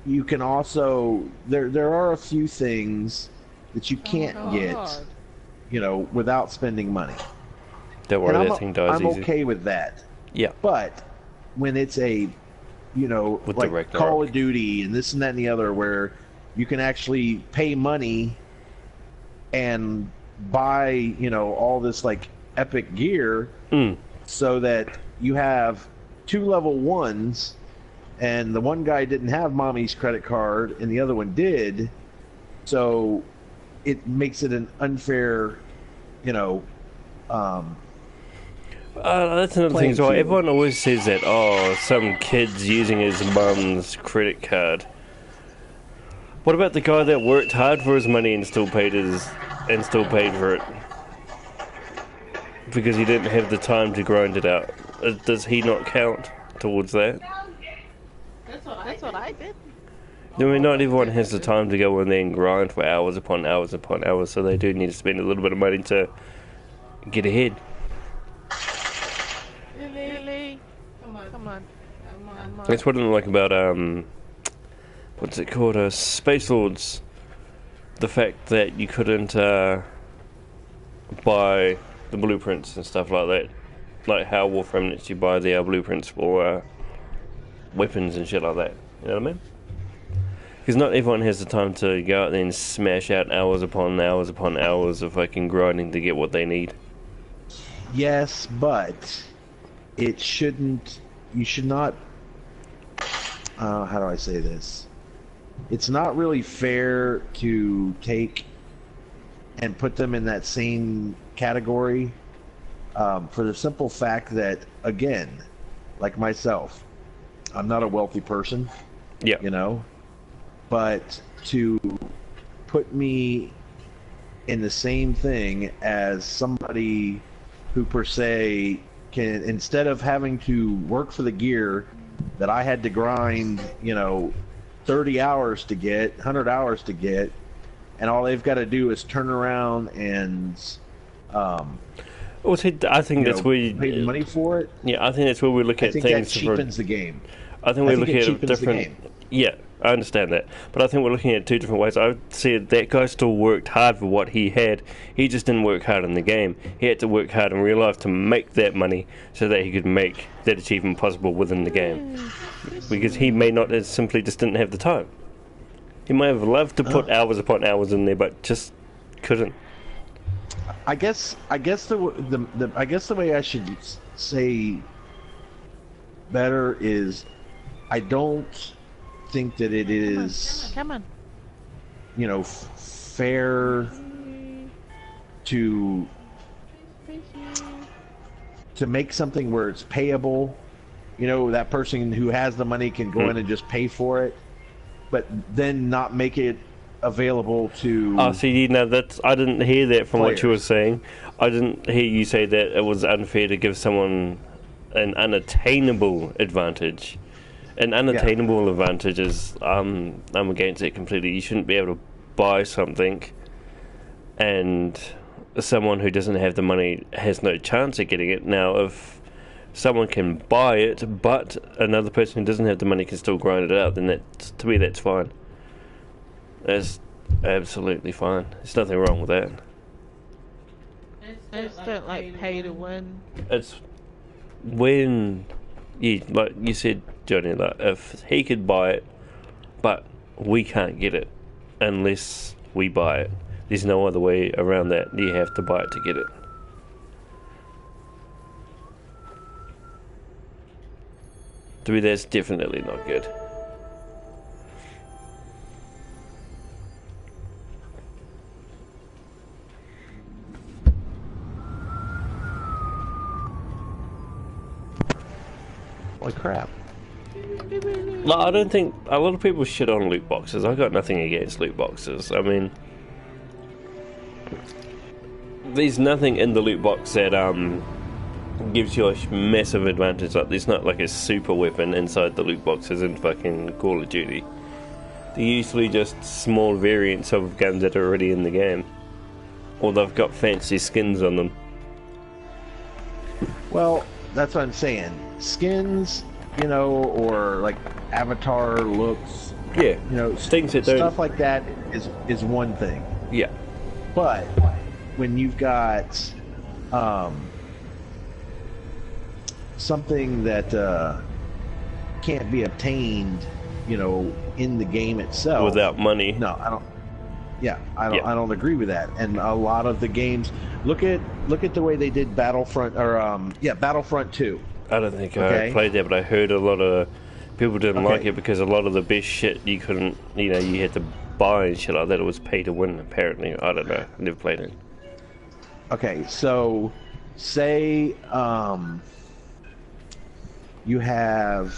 you can also there are a few things that you can't get, you know, without spending money. Don't worry, And that thing dies I'm easy. okay with that. Yeah. But when it's a, you know, With the like Ragnarok. Call of Duty and this and that and the other, where you can actually pay money and buy, you know, all this like epic gear, so that you have 2 level 1s, and the one guy didn't have mommy's credit card and the other one did, so it makes it an unfair, you know, that's another thing as well. field. Everyone always says that, oh, some kid's using his mum's credit card. What about the guy that worked hard for his money and still paid for it? Because he didn't have the time to grind it out. Does he not count towards that? That's what I did. I mean, not everyone has the time to go in there and grind for hours upon hours upon hours, so they do need to spend a little bit of money to get ahead. Really? Come on. That's what I like about, what's it called? Space Lords. The fact that you couldn't buy the blueprints and stuff like that. Like how Warframe lets you buy the blueprints for weapons and shit like that. You know what I mean? Because not everyone has the time to go out there and smash out hours upon hours upon hours of fucking grinding to get what they need. Yes, but it shouldn't. You should not. How do I say this? It's not really fair to take and put them in that same category, for the simple fact that, again, like myself, I'm not a wealthy person. Yeah. You know, but to put me in the same thing as somebody who per se can, instead of having to work for the gear that I had to grind, you know, 30 hours to get, 100 hours to get, and all they've got to do is turn around and Well, see, I think that's where you pay the money for it. Yeah, I think that's where we look at I think things. that cheapens the game. I think we look it at it cheapens the different. game. Yeah, I understand that, but I think we're looking at it 2 different ways. I said that guy still worked hard for what he had. He just didn't work hard in the game. He had to work hard in real life to make that money so that he could make that achievement possible within the game. Because he may not have simply just didn't have the time. He might have loved to put hours upon hours in there, but just couldn't. I guess the way I should say better is, I don't think that it is, Come on. you know, fair to make something where it's payable. You know, that person who has the money can go in and just pay for it, but then not make it available to. Oh, see, no, that's I didn't hear that from what you were players. saying. I didn't hear you say that it was unfair to give someone an unattainable advantage. An unattainable advantage is I'm against it completely. You shouldn't be able to buy something, and someone who doesn't have the money has no chance of getting it. Now, if someone can buy it, but another person who doesn't have the money can still grind it out, then that's, to me, that's fine. That's absolutely fine. There's nothing wrong with that. I just don't like pay to win. It's when like you said, Johnny, like if he could buy it, but we can't get it unless we buy it. There's no other way around that. You have to buy it to get it. To me, that's definitely not good. Like, I don't think a lot of people shit on loot boxes. I got nothing against loot boxes. I mean, there's nothing in the loot box that gives you a massive advantage. Like, there's not like a super weapon inside the loot boxes in fucking Call of Duty. They're usually just small variants of guns that are already in the game, or they've got fancy skins on them. Well, that's what I'm saying. Skins, you know, or like avatar looks, Yeah, you know, things that don't. stuff like that is one thing. Yeah, But when you've got something that can't be obtained, you know, in the game itself without money. No, I don't. Yeah, I don't agree with that. And a lot of the games, look at the way they did Battlefront Battlefront 2. I don't think I played that, but I heard a lot of people didn't like it because a lot of the best shit you couldn't, you know, you had to buy and shit like that. It was pay to win, apparently. I don't know. I never played it. Okay, so say you have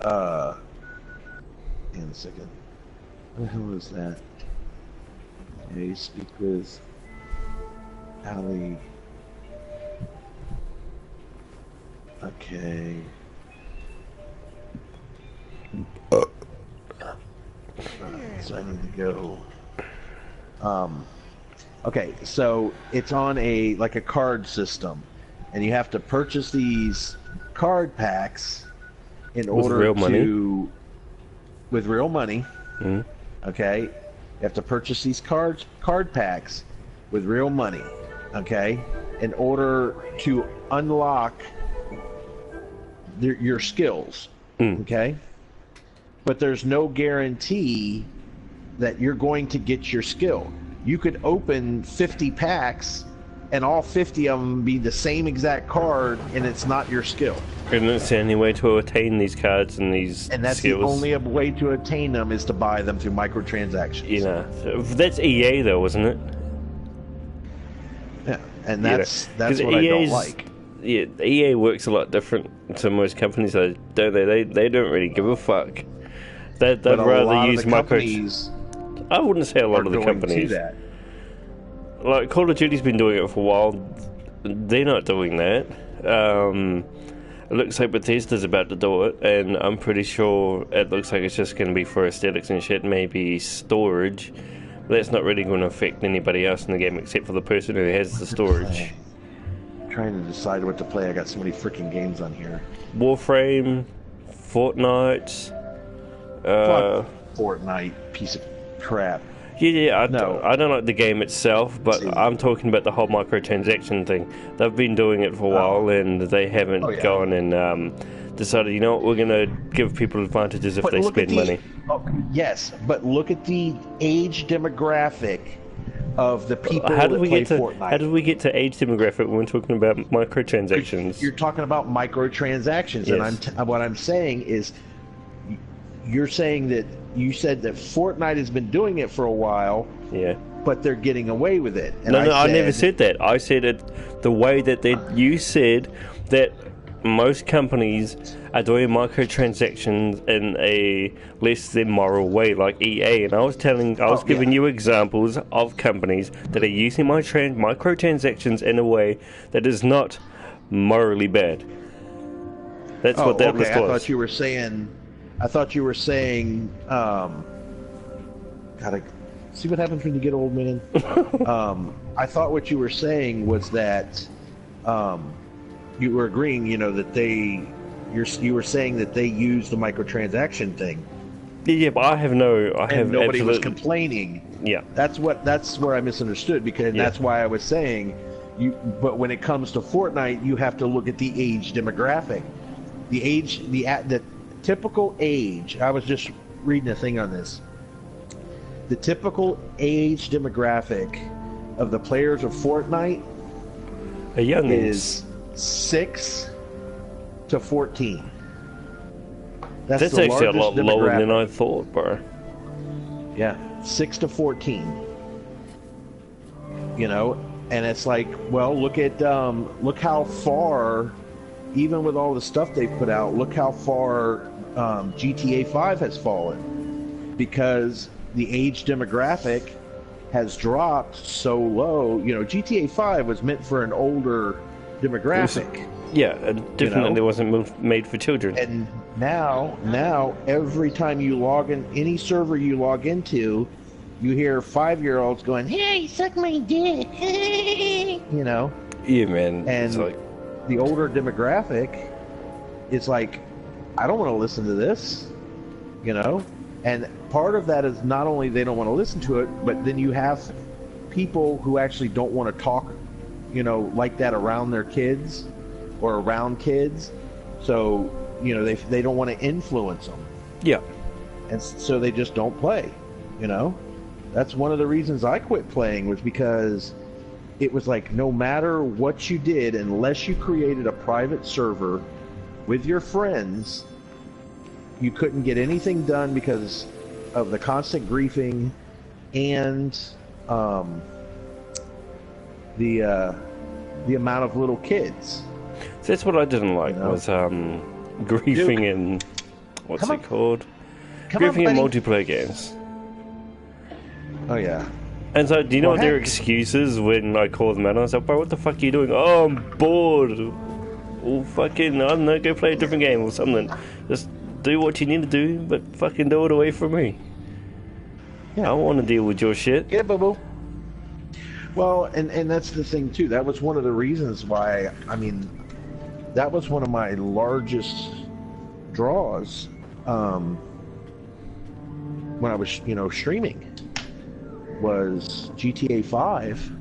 hang on a second. What the hell is that? Yeah, you speak with Ali. Okay. So I need to go. Okay, so it's on a card system, and you have to purchase these card packs in order real money? with real money. Mm-hmm. Okay, you have to purchase these card packs with real money. Okay, in order to unlock your skills. Okay, but there's no guarantee that you're going to get your skill. You could open 50 packs and all 50 of them be the same exact card, and it's not your skill. And that's the only way to attain these cards and these And that's skills. the only way to attain them is to buy them through microtransactions. You know, that's EA though, isn't it? Yeah, and that's what EA's, I don't like. Yeah, EA works a lot different to most companies, though, don't they? They don't really give a fuck. They'd But a rather lot use of the companies I wouldn't say a lot are of the going companies. to that. Like Call of Duty's been doing it for a while. They're not doing that. It looks like Bethesda's about to do it, and I'm pretty sure it looks like it's just going to be for aesthetics and shit, maybe storage. But that's not really going to affect anybody else in the game except for the person who has the storage. I'm trying to decide what to play. I got so many freaking games on here. Warframe, Fortnite. Fuck Fortnite, piece of crap. Yeah, No. I don't like the game itself, but I'm talking about the whole microtransaction thing. They've been doing it for a while, and they haven't gone and decided, you know what, we're going to give people advantages if they spend money. Oh, yes, but look at the age demographic of the people How did that we play get to Fortnite. How did we get to age demographic when we're talking about microtransactions? You're talking about microtransactions, Yes. and what I'm saying is, you're saying that you said that Fortnite has been doing it for a while, Yeah. but they're getting away with it. And I never said that. I said it the way that you said that most companies are doing microtransactions in a less than moral way, like EA. And I was giving you examples of companies that are using microtransactions in a way that is not morally bad. That's what that list was. I thought you were saying, God, see what happens when you get old, man. I thought what you were saying was that you were agreeing, you know, that you were saying that they use the microtransaction thing. Yeah, but Nobody was complaining. Yeah, that's where I misunderstood, because that's why I was saying but when it comes to Fortnite, you have to look at the age demographic, the typical age. I was just reading a thing on this. The typical age demographic of the players of Fortnite is 6 to 14. That's actually a lot largest lower demographic. than I thought, bro. Yeah, 6 to 14. You know, and it's like, well, look how far even with all the stuff they've put out, look how far GTA 5 has fallen, because the age demographic has dropped so low. You know, GTA 5 was meant for an older demographic. Yeah, definitely wasn't made for children. And now every time you log in, any server you log into, you hear 5-year-olds going, "Hey, suck my dick," you know. Yeah, man. And it's like, the older demographic is like, I don't want to listen to this, you know. And part of that is not only they don't want to listen to it, but then you have people who actually don't want to talk, you know, like that around their kids or around kids. So, you know, they don't want to influence them. yeah. And so they just don't play, you know. That's one of the reasons I quit playing, was because it was like, no matter what you did, unless you created a private server with your friends, you couldn't get anything done because of the constant griefing and the amount of little kids. So that's what I didn't like, You know? was griefing Duke, in, what's come it on. called? Come on, Griefing in buddy. multiplayer games. Oh yeah. And so, do you know Well, what their heck. excuses when I call them out? I was like, bro, what the fuck are you doing? Oh, I'm bored. Well, fucking, I don't know, go play a different game or something. Just do what you need to do, but fucking do it away from me. I don't want to deal with your shit. Yeah, boo-boo. Well, and that's the thing too. That was one of the reasons why, I mean, that was one of my largest draws when I was, you know, streaming, was GTA 5,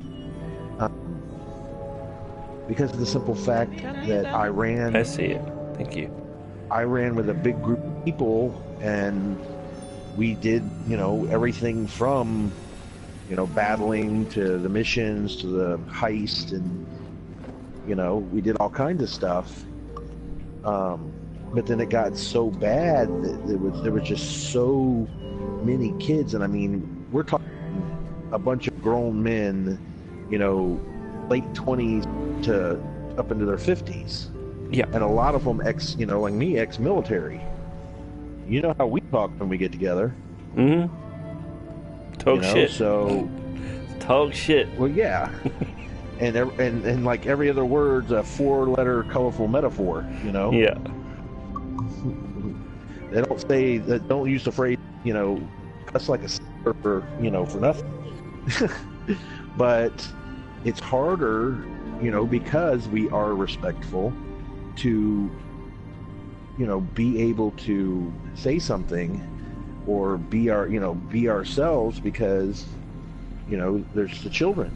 because of the simple fact that I I see it. Thank you. ran with a big group of people, and we did, you know, everything from, you know, battling to the missions to the heist, and, you know, we did all kinds of stuff. But then it got so bad that there was just so many kids, and I mean, we're talking a bunch of grown men, you know, late 20s to up into their 50s. Yeah. And a lot of them you know, like me, ex-military. You know how we talk when we get together. Mm-hmm. Talk You know, shit. so, Talk shit. well, yeah. and like every other word's a 4-letter colorful metaphor, you know? Yeah. They don't use the phrase, you know, cuss like a for, you know, for nothing. But it's harder, you know, because we are respectful, to, you know, be able to say something or be ourselves, because, you know, there's the children.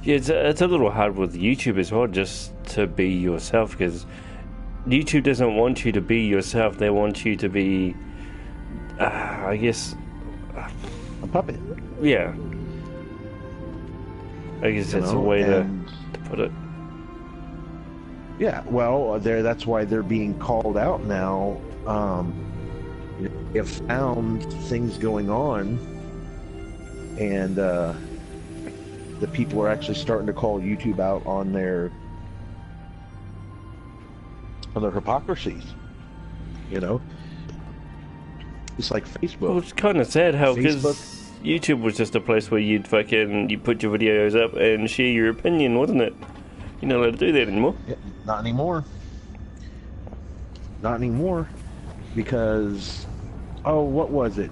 Yeah, it's a little hard with YouTube as well, just to be yourself, because YouTube doesn't want you to be yourself. They want you to be, I guess, A puppet. yeah. I guess You that's a know, way to and- put it. Yeah, well, that's why they're being called out now. You know, they have found things going on, and the people are actually starting to call YouTube out on their hypocrisies. You know, it's like Facebook. Well, it's kind of sad how, because Facebook- YouTube was just a place where you put your videos up and share your opinion, wasn't it? You're not allowed to do that anymore. Yeah, not anymore. Not anymore. Because, oh, what was it?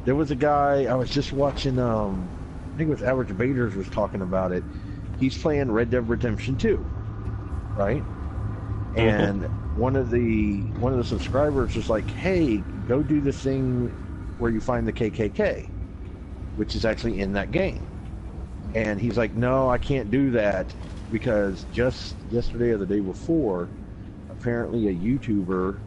There was a guy, I was just watching, I think it was Average Vaders was talking about it. He's playing Red Dead Redemption 2, right? And one of the subscribers was like, hey, go do the thing where you find the KKK, which is actually in that game. And he's like, no, I can't do that, because just yesterday or the day before, apparently a YouTuber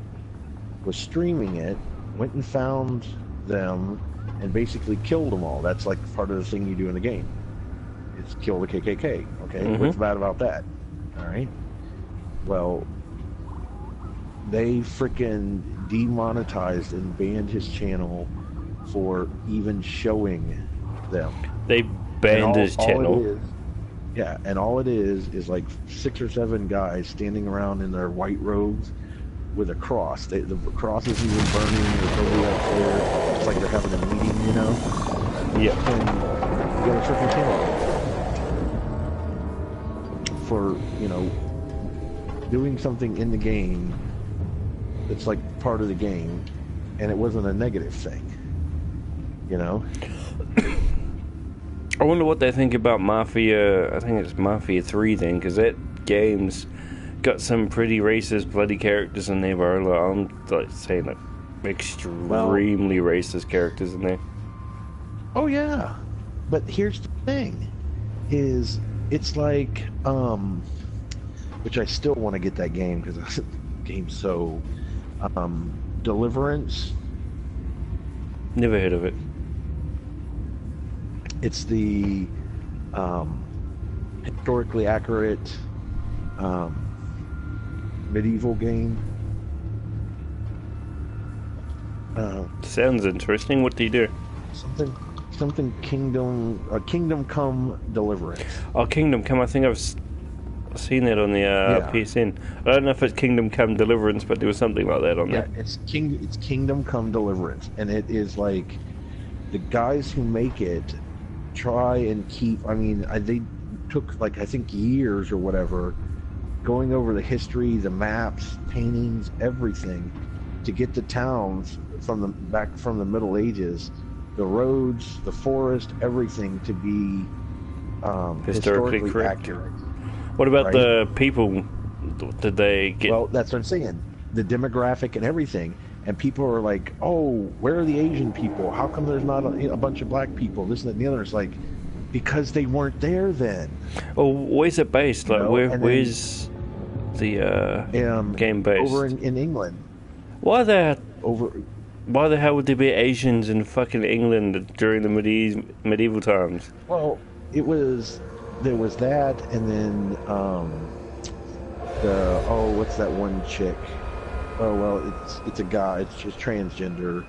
was streaming it, went and found them, and basically killed them all. That's like part of the thing you do in the game. It's kill the KKK, okay? What's bad about that? All right? Well, they freaking demonetized and banned his channel for even showing them. They And banned his channel. Yeah, and all it is like 6 or 7 guys standing around in their white robes with a cross. The cross isn't even burning. There's nobody up there. It's like they're having a meeting, you know. Yeah. And you got to freaking kill them for doing something in the game that's like part of the game, and it wasn't a negative thing. You know. I wonder what they think about Mafia. I think it's Mafia 3 then, because that game's got some pretty racist, bloody characters in there, bro. Like, I'm like saying like extremely racist characters in there. Oh yeah, but here's the thing: is it's like which I still want to get that game because the game's so Deliverance. Never heard of it. It's the historically accurate medieval game. Sounds interesting. What do you do? Something Kingdom Come Deliverance. Oh, Kingdom Come. I think I've seen that on the PSN. I don't know if it's Kingdom Come Deliverance, but there was something like that on there. Yeah, it's Kingdom Come Deliverance, and it is like the guys who make it try and keep. I mean, they took like I think years or whatever, going over the history, the maps, paintings, everything, to get the towns from the Middle Ages, the roads, the forest, everything to be historically correct. accurate. What about Right? the people? Did they get? Well, that's what I'm saying. The demographic and everything. And people are like, oh, where are the Asian people? How come there's not a bunch of black people? This, that, and the other. It's like, because they weren't there then. Oh, where's it based? Like, where's the game based? Over in England. Why the hell would there be Asians in fucking England during the medieval times? Well, there was that, and then what's that one chick? Oh well, it's a guy. It's just transgender.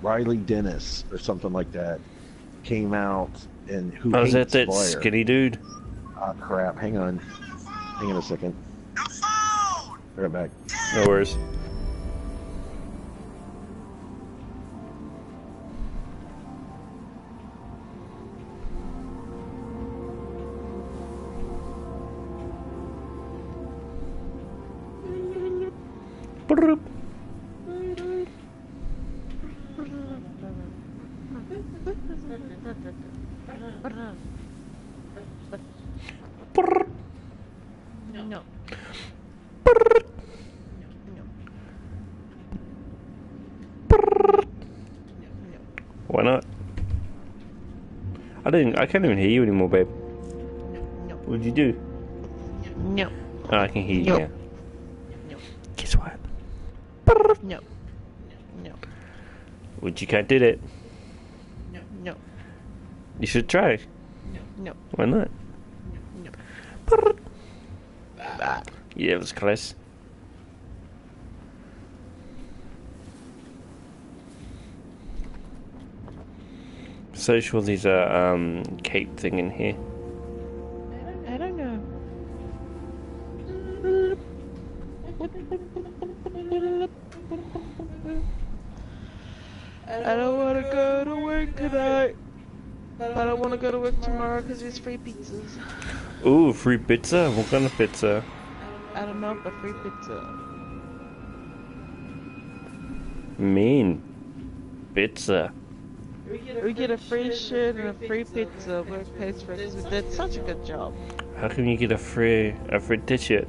Riley Dennis or something like that came out and who? Oh, is hates that Blair. skinny dude? Ah, crap! Hang on a second. Be right back. No worries. Brrrp. Brrrp. No. Brrrp. No. Brrrp. No. Why not? I can't even hear you anymore, babe. No. What'd you do? No. Oh, I can hear you No. now. No. Guess what? No. No. Would you can't do that? No. You should try. No. Why not? No. Brrrp. Yeah, it was close. So sure there's a cape thing in here. I don't know. I don't want to go to work tonight. I don't want to go to work tomorrow because there's free pizzas. Ooh, free pizza? What kind of pizza? I don't know, but free pizza. Mean. Pizza. We get a free shirt and a free pizza. Work pays for it because we did such a good job. How come you get a free t-shirt?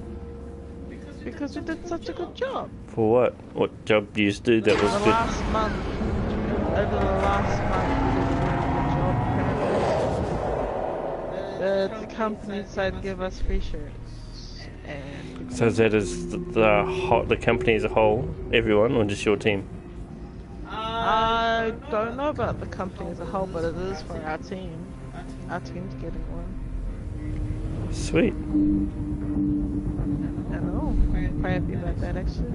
Because we did such a good job. For what? What job do you do that was The good? last month, over the last month, we did a good job. The company decided to give us free shirts. And So that is the company as a whole, everyone, or just your team? I don't know about the company as a whole, but it is for our team. Our team's getting one. Sweet. I know. I'm quite happy about that, actually.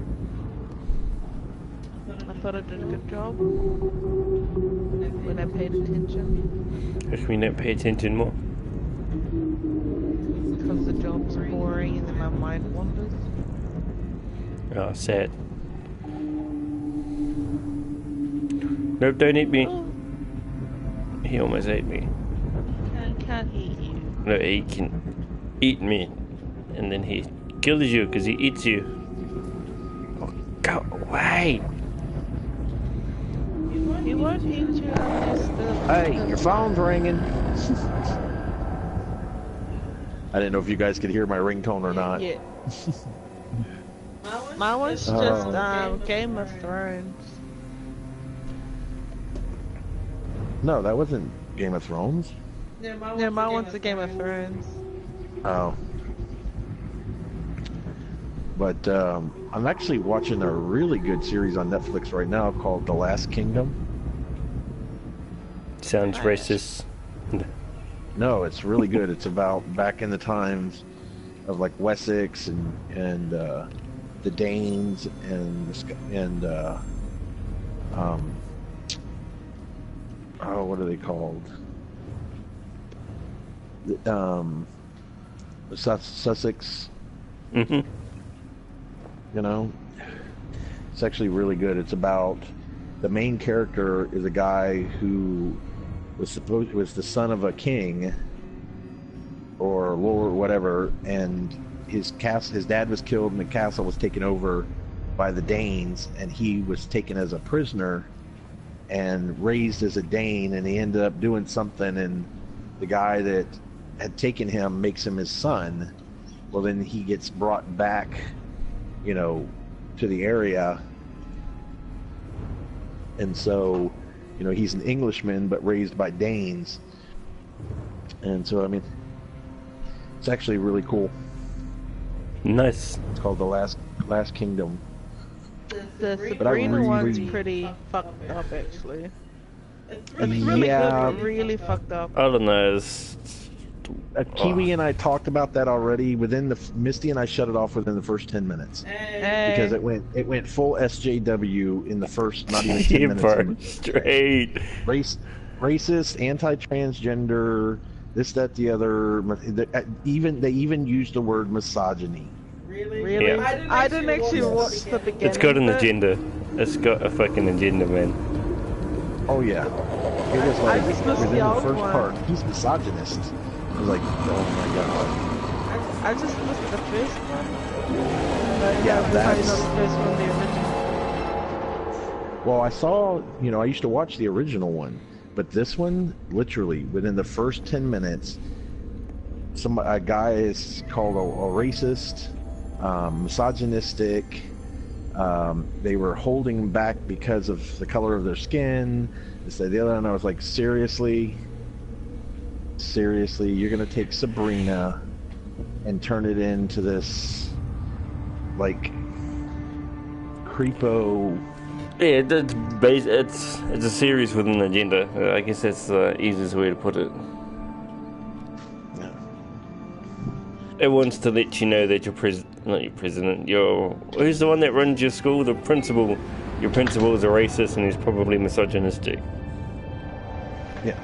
I thought I did a good job when I paid attention. How come you don't pay attention more? mind wanders. Oh, sad. Nope, don't eat me. Oh, He almost ate me. he can't eat you. No, he can eat me. And then he kills you because he eats you. Oh, go away! He won't eat you unless the... Hey, your phone's ringing. I didn't know if you guys could hear my ringtone or not. Yeah. My one's just Game of Thrones. No, that wasn't Game of Thrones. Yeah, my one's a Game of Thrones. Oh. But I'm actually watching a really good series on Netflix right now called The Last Kingdom. Sounds racist. No, it's really good. It's about back in the times of like Wessex and the Danes and oh, what are they called? Sussex. Mm-hmm. You know, it's actually really good. It's about the main character is a guy who was the son of a king or lord, whatever, and his dad was killed, and the castle was taken over by the Danes, and he was taken as a prisoner and raised as a Dane, and he ended up doing something, and the guy that had taken him makes him his son. Well, then he gets brought back, you know, to the area, and so, you know, he's an Englishman but raised by Danes, and so I mean, it's actually really cool. Nice. It's called The Last Kingdom. The Sabrina one's pretty fucked up, actually. It's really good, but really fucked up. I don't know. It's Kiwi and I talked about that already. Misty and I shut it off within the first 10 minutes because it went full SJW in the first not even 10 minutes. Straight. Racist, anti-transgender, this, that, the other. They even used the word misogyny. Really? Yeah. I didn't actually watch the beginning. It's got an agenda. It's got a fucking agenda, man. Oh yeah. It was like I just missed within the the old first one. part, he's misogynist. I was like, oh my god. I just missed the first one. Yeah, that's that's- not the first one, the original. Well, I saw, you know, I used to watch the original one, but this one, literally, within the first 10 minutes, a guy is called a racist, misogynistic. They were holding back because of the color of their skin. This, that, the other, and I was like, seriously, you're gonna take Sabrina and turn it into this, like, creepo. Yeah, it's a series with an agenda. I guess that's the easiest way to put it. Yeah. It wants to let you know that not your president, who's the one that runs your school? The principal. Your principal is a racist and he's probably misogynistic. Yeah.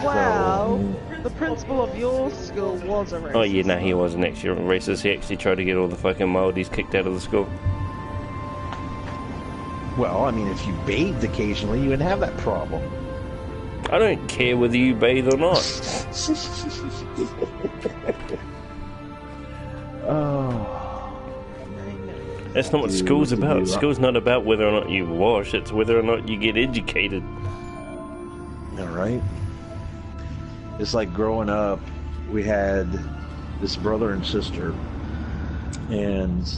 Wow. The principal of your school was a racist. Oh yeah, no, he wasn't actually a racist. He actually tried to get all the fucking Māoris kicked out of the school. Well, I mean, if you bathed occasionally, you wouldn't have that problem. I don't care whether you bathe or not. Oh. That's not what school's about. School's not about whether or not you wash, it's whether or not you get educated. All right. It's like growing up, we had this brother and sister, and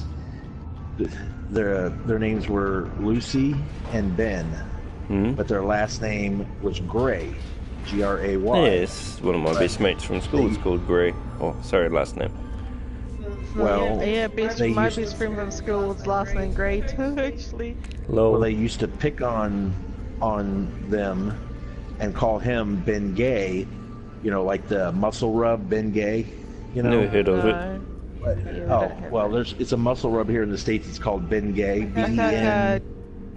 their names were Lucy and Ben, but their last name was Gray, Gray. Yes, one of my best mates from school is called Gray. Oh, sorry, last name. Well, yeah, my used- best friend from school was last name Gray too, actually. Well, they used to pick on them and call him Ben Gay, you know, like the muscle rub Ben Gay, you know. Never heard of it. It's a muscle rub here in the States. It's called Ben Gay, B-E-N.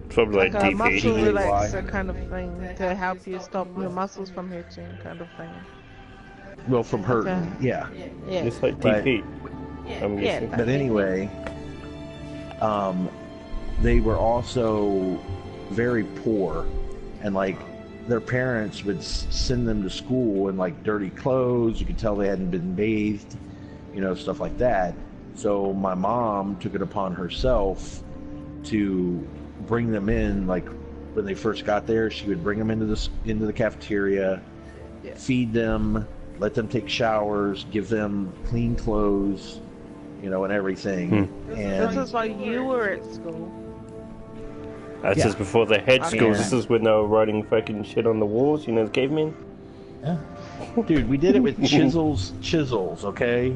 Probably like a muscle DP. relaxer kind of thing to help you stop your muscles from hurting, kind of thing. Well, from hurting, Okay. yeah. Yeah. It's like But- DP. Yeah. I'm Yeah. guessing. But anyway, they were also very poor, and like their parents would send them to school in like dirty clothes. You could tell they hadn't been bathed, you know, stuff like that. So my mom took it upon herself to bring them in. Like when they first got there, she would bring them into the cafeteria, feed them, let them take showers, give them clean clothes, you know, and everything. And This is while you were at school. That's Yeah. just before they had schools. Yeah. This is when they were writing fucking shit on the walls, you know, the cavemen. yeah. Dude, we did it with chisels, okay?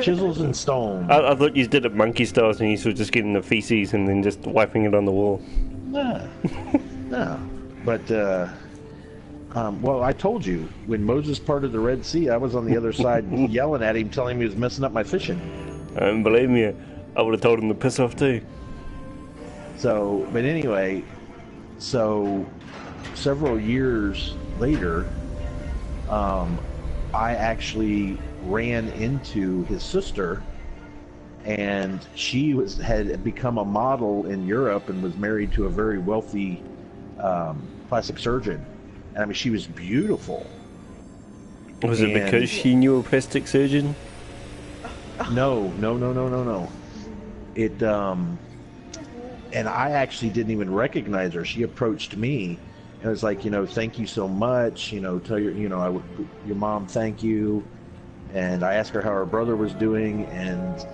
Chisels and stone. I thought you did it monkey styles and you were just getting the feces and then just wiping it on the wall. No. No. But, well, I told you, when Moses parted the Red Sea, I was on the other side yelling at him, telling him he was messing up my fishing. And believe me, I would have told him to piss off too. So, but anyway, so several years later, I actually ran into his sister, and she had become a model in Europe and was married to a very wealthy plastic surgeon. And I mean, she was beautiful. Was it And- because she knew a plastic surgeon? No. It, and I actually didn't even recognize her. She approached me and was like, you know, thank you so much. You know, tell your mom thank you. And I asked her how her brother was doing, and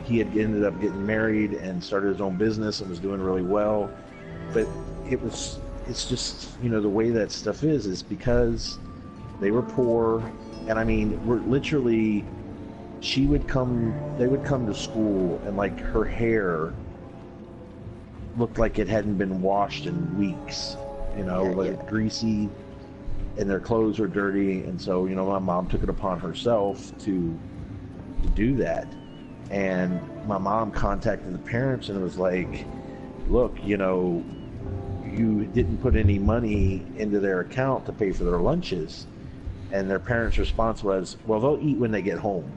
he had ended up getting married and started his own business and was doing really well. But it's just, you know, the way that stuff is because they were poor. And I mean, we're literally, they would come to school and like her hair looked like it hadn't been washed in weeks, you know, greasy, and their clothes were dirty. And so, you know, my mom took it upon herself to do that. And my mom contacted the parents and was like, look, you know, you didn't put any money into their account to pay for their lunches. And their parents' response was, well, they'll eat when they get home,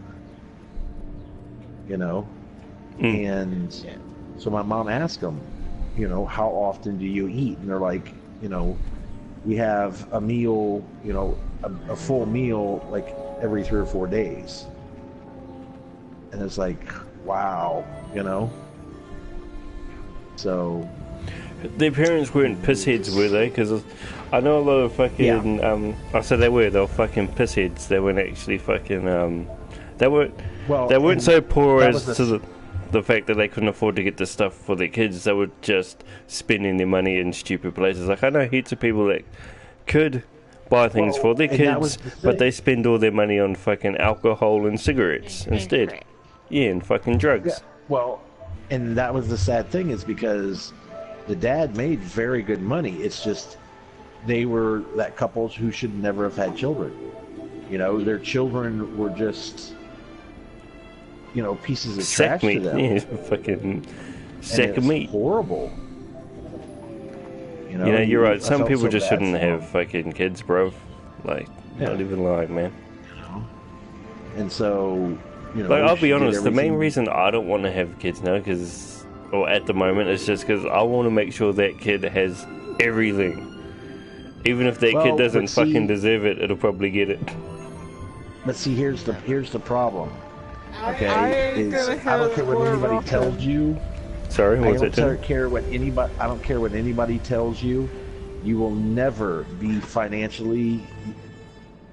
you know. And so my mom asked them, you know, how often do you eat? And they're like, you know, we have a meal, you know, a full meal like every 3 or 4 days. And it's like, wow, you know. So Their parents weren't pissheads, were they? Because I know a lot of fucking. I said they were fucking pissheads. They weren't actually fucking. They weren't so poor as to the fact that they couldn't afford to get the stuff for their kids. They were just spending their money in stupid places. Like I know heaps of people that could buy things for their kids, but they spend all their money on fucking alcohol and cigarettes instead. Yeah, and fucking drugs. Yeah, well, and that was the sad thing, is because the dad made very good money. It's just they were that couples who should never have had children. You know, their children were just, you know, pieces of Sack trash meat. to them. Yeah, fucking sack of meat. Horrible. You know, You're right. I Some felt people so just bad shouldn't for have them, fucking kids, bro. Like, Yeah. not even lying, man. you know? And so, you know, Like, I'll she be did honest, the main everything- reason I don't want to have kids now, or at the moment, is just because I want to make sure that kid has everything. Even if that Well, kid doesn't but see- fucking deserve it, it'll probably get it. But see, here's the problem. Okay, I ain't is gonna I don't have care what more anybody rock tells you. Sorry, I what's that, don't Tim? care what anybody. I don't care what anybody tells you. You will never be financially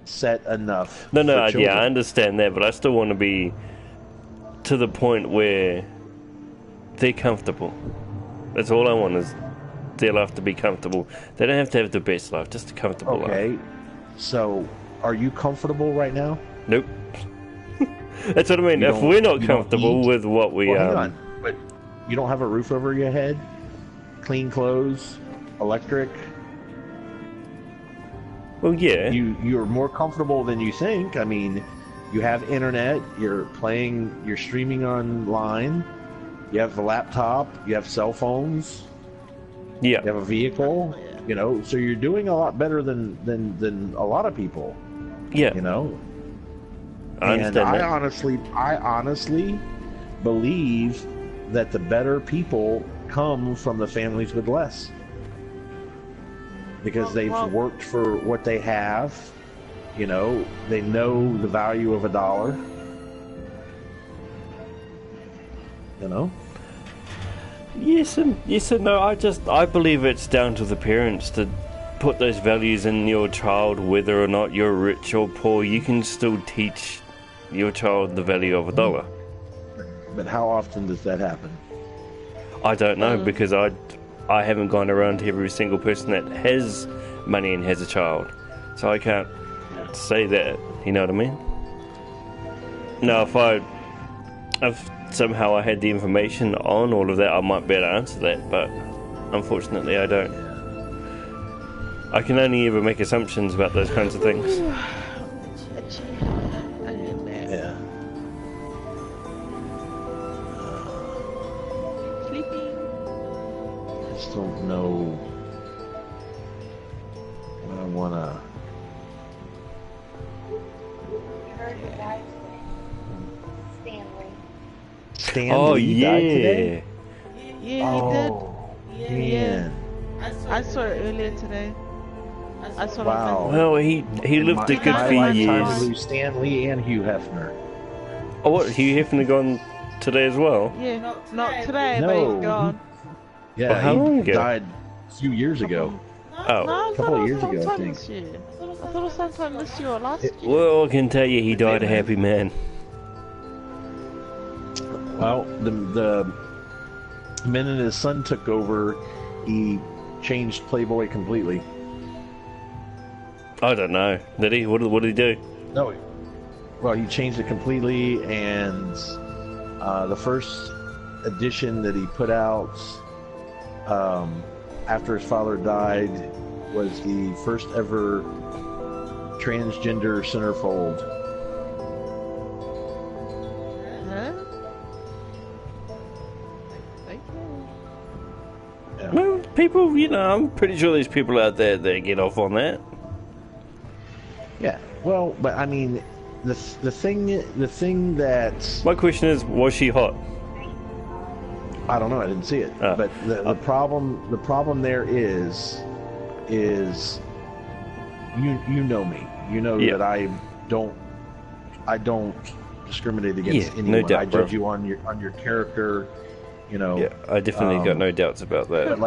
set enough. No, for yeah, children. I understand that, but I still want to be to the point where they're comfortable. That's all I want, is their life to be comfortable. They don't have to have the best life, just a comfortable life. Okay, so are you comfortable right now? Nope. That's what I mean. You If don't- we're not you don't comfortable eat? with what we Well, hang on, but you don't have a roof over your head, clean clothes, electric. well, yeah. You're more comfortable than you think. I mean, you have internet. You're streaming online. You have a laptop. You have cell phones. Yeah. You have a vehicle. You know, so you're doing a lot better than a lot of people. Yeah. You know. I And understand that. I honestly believe that the better people come from the families with less, because they've worked for what they have. You know, they know the value of a dollar. You know. Yes and no. I believe it's down to the parents to put those values in your child, whether or not you're rich or poor. You can still teach your child the value of a dollar. But how often does that happen? I don't know, because I haven't gone around to every single person that has money and has a child, so I can't say that. You know what I mean? Now, if somehow I had the information on all of that, I might be able to answer that, but unfortunately I don't. I can only ever make assumptions about those kinds of things. Yeah. Sleeping. I just don't know what I wanna. I heard he died today. Stanley. Oh Stanley died today? Yeah, Oh, Yeah. man. I saw it earlier today. I saw Wow. it. Well, he lived a In good my few lifetime, years. we lose Stan Lee and Hugh Hefner. Oh, what? Hugh Hefner gone today as well? Yeah, Not not today. today, but No. he's gone. Yeah, Well, how long he ago? died a few years ago. Oh. No, I couple thought of it years was ago, I sometime think. this year. I thought it was sometime this year or last year. Well, I can tell you, he died a happy man. Well, the minute his son took over, he changed Playboy completely. I don't know. Did he? What did he do? No, well, he changed it completely, and the first edition that he put out after his father died was the first ever transgender centerfold. Huh? Okay. Yeah. Well, people, I'm pretty sure there's people out there that get off on that. Yeah. Well, but I mean, the thing that My question is, was she hot? I don't know. I didn't see it. Oh. But the problem there is you know me. You know Yeah. that I don't discriminate against Yeah, no anyone. doubt, I bro. judge you on your character. You know. Yeah, I definitely got no doubts about that. But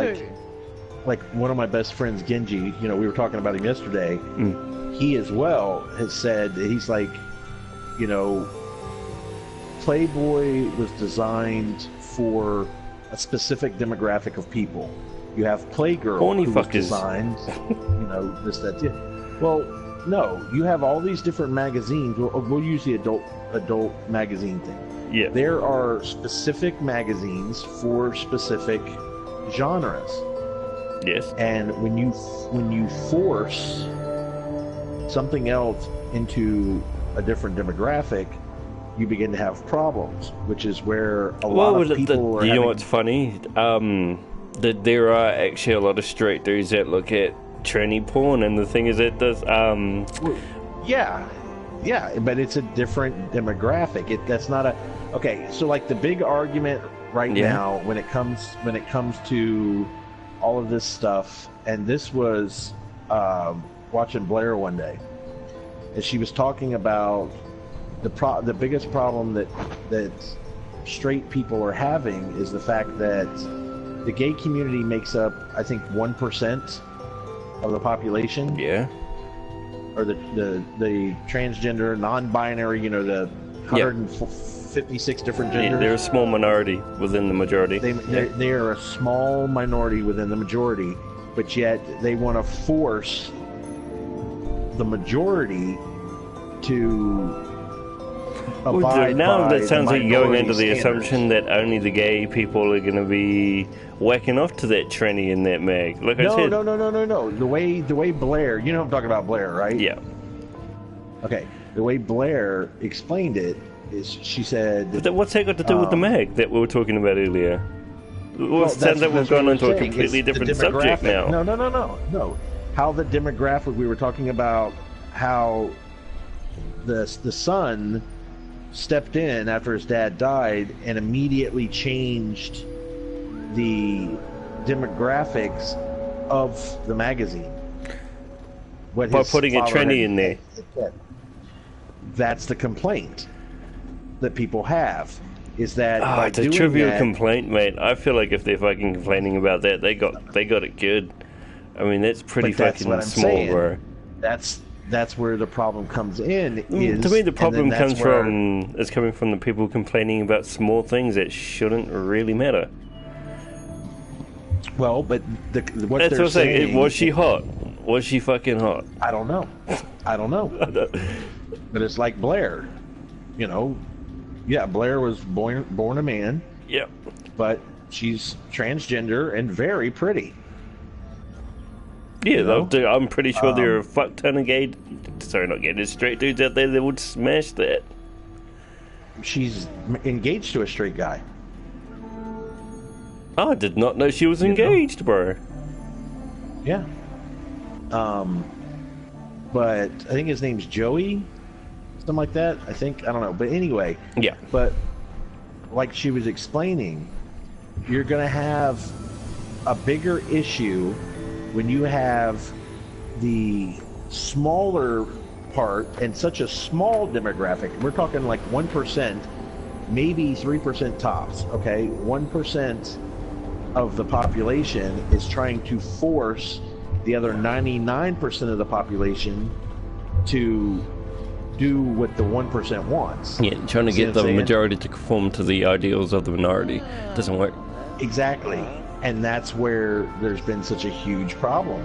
like one of my best friends, Genji. You know, we were talking about him yesterday. He as well has said that he's like, you know, Playboy was designed for a specific demographic of people. You have Playgirl, Horny who was fuckers. designed, you know, this, that, yeah. Well, no, you have all these different magazines. We'll use the adult magazine thing. Yeah. There are specific magazines for specific genres, Yes. and when you force something else into a different demographic, you begin to have problems, which is where a lot of people are you know having... what's funny? That there are actually a lot of straight dudes that look at tranny porn, and the thing is, it does. Yeah, but it's a different demographic. That's not a... Okay, so like the big argument right now when it comes to all of this stuff, and this was watching Blair one day, and she was talking about the biggest problem that straight people are having is the fact that the gay community makes up, I think, 1% of the population. Yeah. Or the transgender, non-binary, you know, the 156 different genders. They're a small minority within the majority. They are a small minority within the majority, but yet they want to force the majority to abide now by that sounds the like you're going minority into the standards. assumption that only the gay people are going to be whacking off to that tranny in that mag. Like I said, No. The way Blair, you know I'm talking about Blair, right? yeah. Okay. The way Blair explained it is she said... But what's that got to do with the mag that we were talking about earlier? Well, it sounds like we've that's gone what into we're a saying. completely It's the different subject demographic. now. No. How the demographic, we were talking about how the son stepped in after his dad died and immediately changed the demographics of the magazine. By putting a tranny in there. That's the complaint that people have. Is that by it's a doing trivial that, complaint, mate. I feel like if they're fucking complaining about that, they got it good. I mean, that's pretty But that's fucking what I'm small, saying. bro. That's where the problem comes in. Is, To me, the and problem then that's comes where- from is coming from the people complaining about small things that shouldn't really matter. Well, but what That's they're what I'm saying. saying. Was she hot? Was she fucking hot? I don't know. But it's like Blair. You know, yeah, Blair was born a man, Yep. but she's transgender and very pretty. Yeah, know? I'm pretty sure there are a fuck ton of gay, sorry, not gay, there's straight dudes out there that would smash that. She's engaged to a straight guy. I did not know she was You know? engaged, bro. Yeah. But I think his name's Joey, something like that. I don't know. But anyway, Yeah. but like she was explaining, you're going to have a bigger issue when you have the smaller part and such a small demographic. We're talking like 1%, maybe 3% tops, okay? 1% of the population is trying to force the other 99% of the population to do what the 1% wants. Yeah, trying to See get what I'm the saying? majority to conform to the ideals of the minority doesn't work. Exactly. And that's where there's been such a huge problem.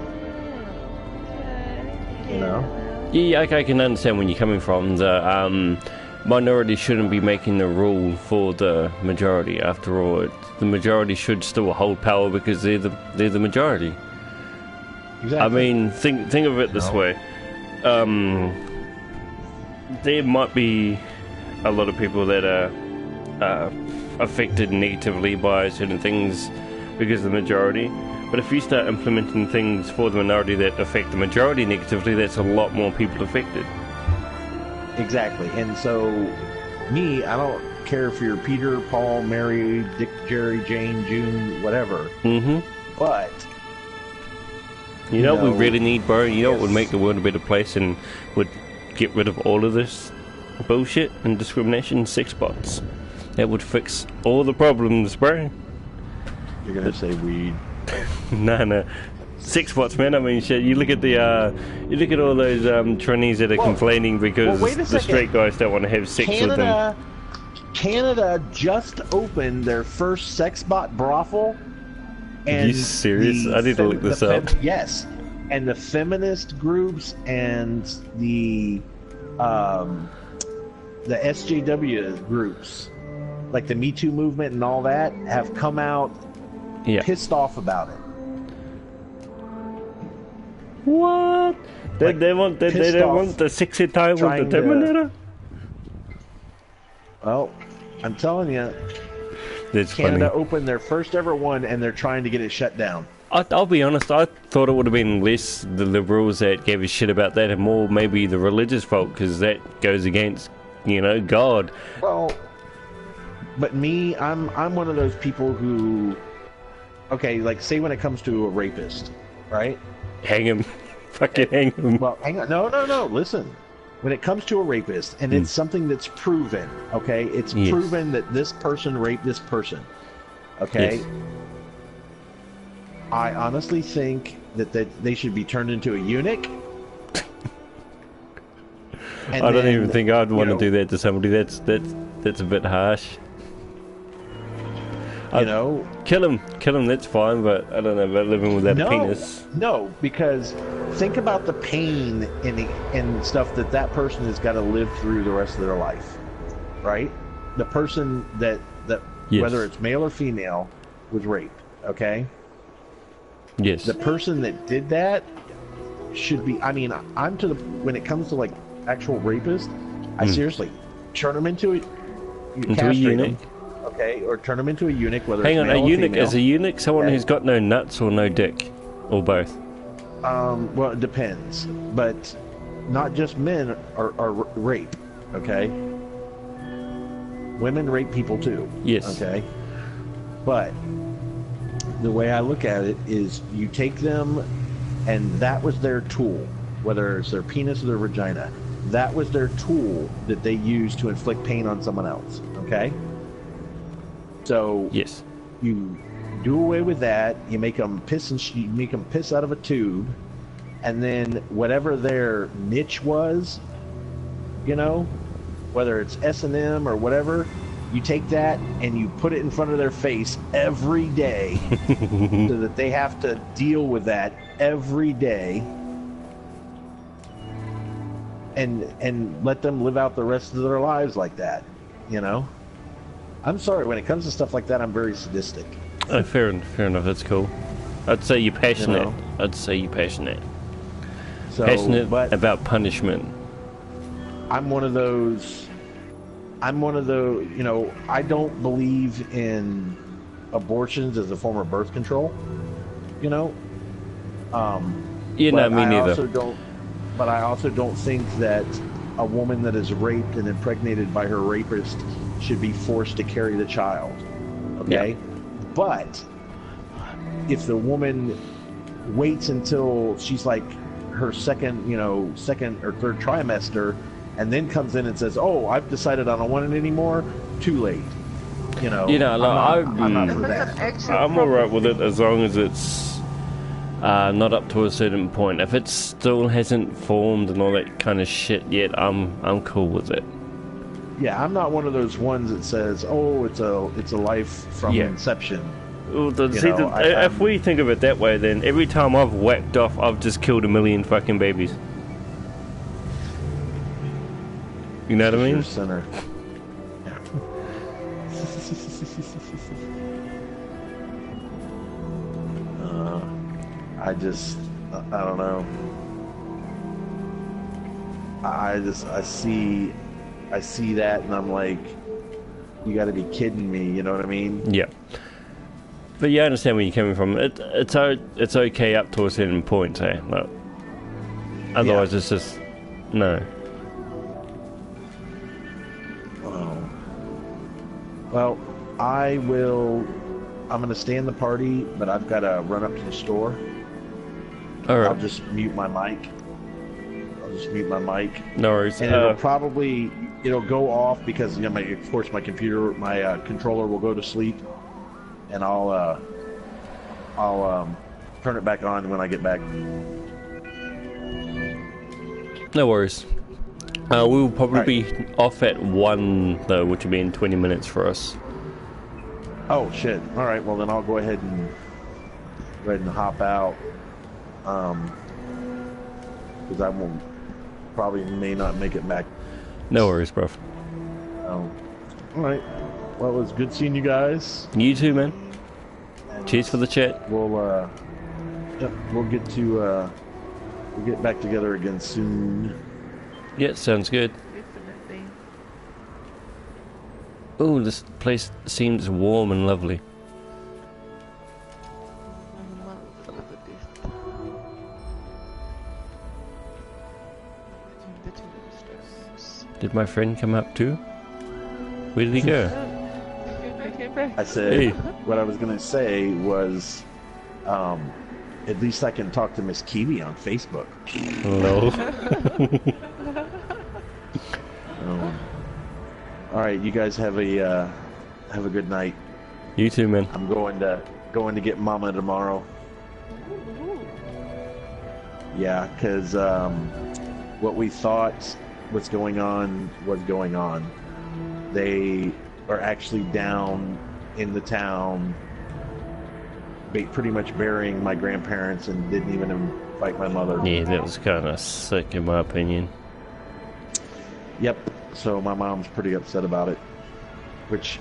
You know? Yeah, I can understand when you're coming from. The minority shouldn't be making the rule for the majority. After all, the majority should still hold power because they're the majority. Exactly. I mean, think of it this way. There might be a lot of people that are affected negatively by certain things because of the majority. But if you start implementing things for the minority that affect the majority negatively, that's a lot more people affected. Exactly. And so, me, I don't care if you're Peter, Paul, Mary, Dick, Jerry, Jane, June, whatever. Mm-hmm. But You know what we No. really need, bro? You know what would Yes. make the world a better place and would get rid of all of this bullshit and discrimination? Sex bots. That would fix all the problems, bro. you're gonna say weed. No. Sex bots, man. I mean, shit. You look at you look at all those trannies that are Well, complaining because wait a the second. straight guys don't want to have sex with them. Canada just opened their first sex bot brothel. And you serious? the I need to look this up. Yes, and the feminist groups and the SJW groups, like the Me Too movement and all that, have come out Yeah. pissed off about it. What? They Like, don't pissed off, want the sexy time with the trying to- Terminator? Well, I'm telling you, That's Canada funny. opened their first ever one, and they're trying to get it shut down. I'll be honest, I thought it would have been less the liberals that gave a shit about that and more maybe the religious folk, because that goes against, God. Well, but me, I'm one of those people who, okay, like say when it comes to a rapist, right? Hang him. Fucking hang him. Well, hang on, no, listen. When it comes to a rapist, and it's something that's proven, okay, it's Yes. proven that this person raped this person, okay. Yes. I honestly think that they should be turned into a eunuch. And I don't then, even think I'd want you to know, do that to somebody. That's a bit harsh. You know, Kill him, that's fine, but I don't know about living without a penis. No, because think about the pain and stuff that person has got to live through the rest of their life, right? The person that Yes. whether it's male or female was raped, okay? Yes. The person that did that should be. I mean, I'm to the when it comes to like actual rapists, I seriously turn them into a castrate eunuch. them, okay, or turn them into a eunuch. Whether Hang it's on, male a or eunuch female. is a eunuch someone Yeah. who's got no nuts or no dick, or both? Well, it depends, but not just men are rape, okay? Women rape people too. Yes. Okay. But the way I look at it is you take them and that was their tool, whether it's their penis or their vagina. That was their tool that they used to inflict pain on someone else. Okay. So Yes. you do away with that. You make them piss you make them piss out of a tube, and then whatever their niche was, you know, whether it's S&M or whatever, you take that and you put it in front of their face every day, so that they have to deal with that every day, and let them live out the rest of their lives like that. You know. I'm sorry, when it comes to stuff like that, I'm very sadistic. Oh, fair enough. That's cool. I'd say you're passionate. You know? I'd say you're passionate. So, Passionate but about punishment. I'm one of those, you know, I don't believe in abortions as a form of birth control, you know? Yeah, no, me neither. But I also don't think that a woman that is raped and impregnated by her rapist should be forced to carry the child, okay? Yeah. But if the woman waits until she's like her second or third trimester, and then comes in and says, "Oh, I've decided I don't want it anymore," too late. You know. I'm not for that. I'm alright with it as long as it's not up to a certain point. If it still hasn't formed and all that kind of shit yet, I'm cool with it. Yeah, I'm not one of those ones that says, "Oh, it's a life from inception." Well, if we think of it that way, then every time I've whacked off, I've just killed 1 million fucking babies. You know what I mean? You're a sinner. I don't know. I see that and I'm like, you got to be kidding me. You know what I mean? Yeah. But yeah, I understand where you're coming from. It's okay up to a certain point, eh? Like, otherwise, it's just no. Oh. Well, I'm going to stay in the party, but I've got to run up to the store. All right. I'll just mute my mic. No worries. And it'll go off because, you know, of course my controller will go to sleep, and I'll turn it back on when I get back. No worries. We'll probably be off at 1 though, which will be in 20 minutes for us. Oh shit! All right, well then I'll go ahead and hop out, because I may not make it back. No worries, bro. All right. Well, it was good seeing you guys. You too, man. Cheers for the chat. We'll get back together again soon. Yeah, sounds good. Definitely. Oh, this place seems warm and lovely. Did my friend come up too? Where did he go? I said, Hey. What I was going to say was, at least I can talk to Miss Kiwi on Facebook. Hello. All right, you guys have a good night. You too, man. I'm going to get Mama tomorrow. Yeah, because what we thought was going on. They are actually down in the town, pretty much burying my grandparents, and didn't even invite my mother. Yeah, that was kind of sick in my opinion. Yep. So my mom's pretty upset about it, which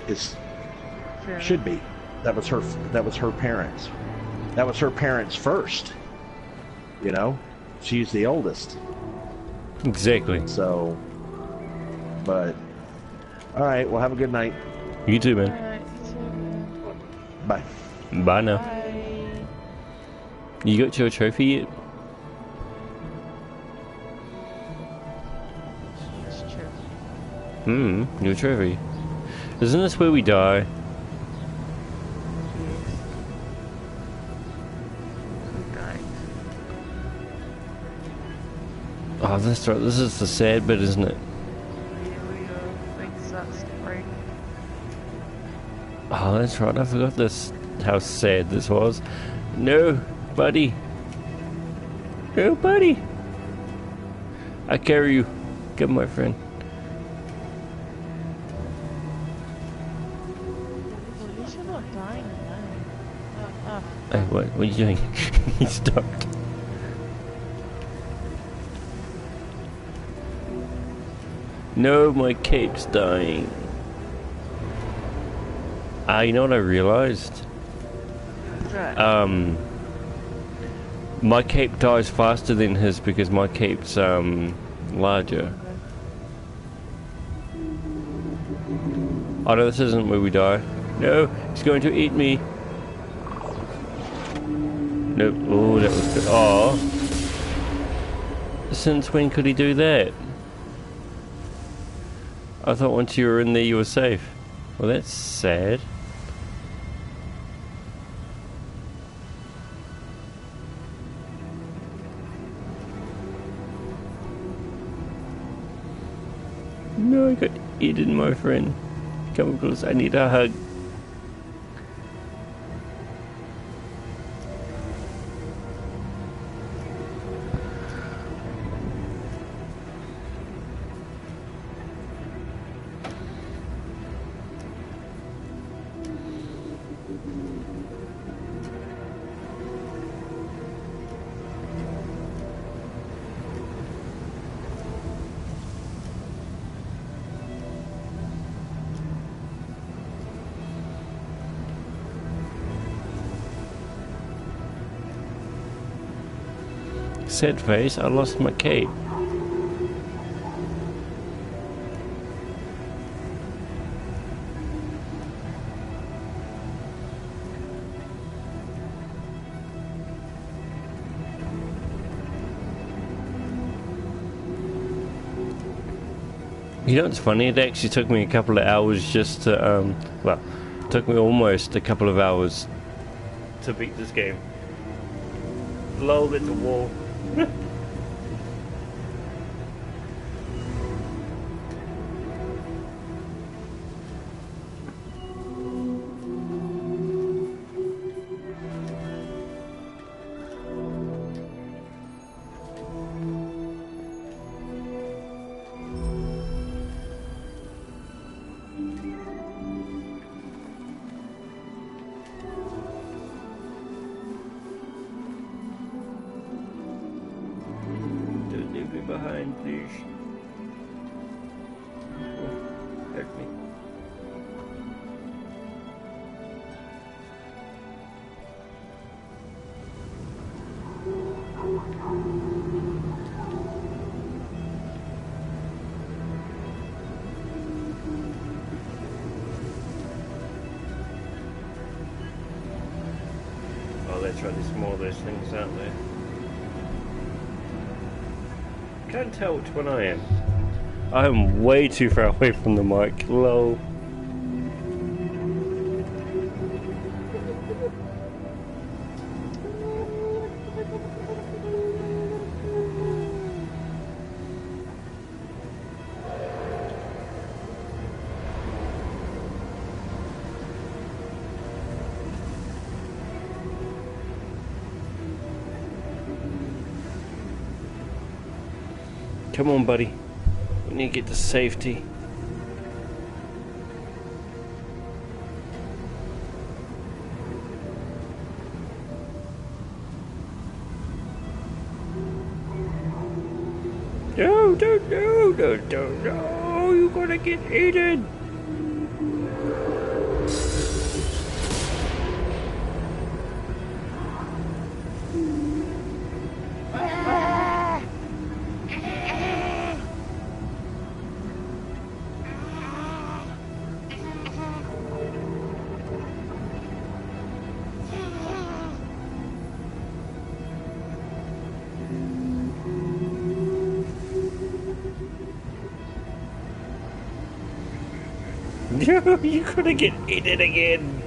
should be. That was her parents. That was her parents first. You know, she's the oldest. Exactly. So, but all right. Well, have a good night. You too, man. Alright, you too. Bye. Bye now. Bye. You got your trophy yet? New trophy. Isn't this where we die? Oh, that's right. This is the sad bit, isn't it? Oh, that's right. I forgot this. How sad this was. No, buddy. No, buddy. I carry you. Come, my friend. At least you're not dying alone. Hey, what are you doing? He stopped. No, my cape's dying. You know what I realized? Right. My cape dies faster than his because my cape's larger. Oh no, this isn't where we die. No, he's going to eat me. Nope. Oh, that was good. Oh. Since when could he do that? I thought once you were in there you were safe. Well, that's sad. No, I got eaten, my friend. Come close, I need a hug. Sad face, I lost my cape. You know what's funny? It actually took me a couple of hours just to, well, it took me almost a couple of hours to beat this game. Lol, that's a wall. Behind, please. Oh, hurt me. Oh, that's right, there's more of those things out there. Can't tell which one I am. I'm way too far away from the mic. Lol. Come on, buddy. We need to get to safety. No, no, you're gonna get eaten. You couldn't get eaten again.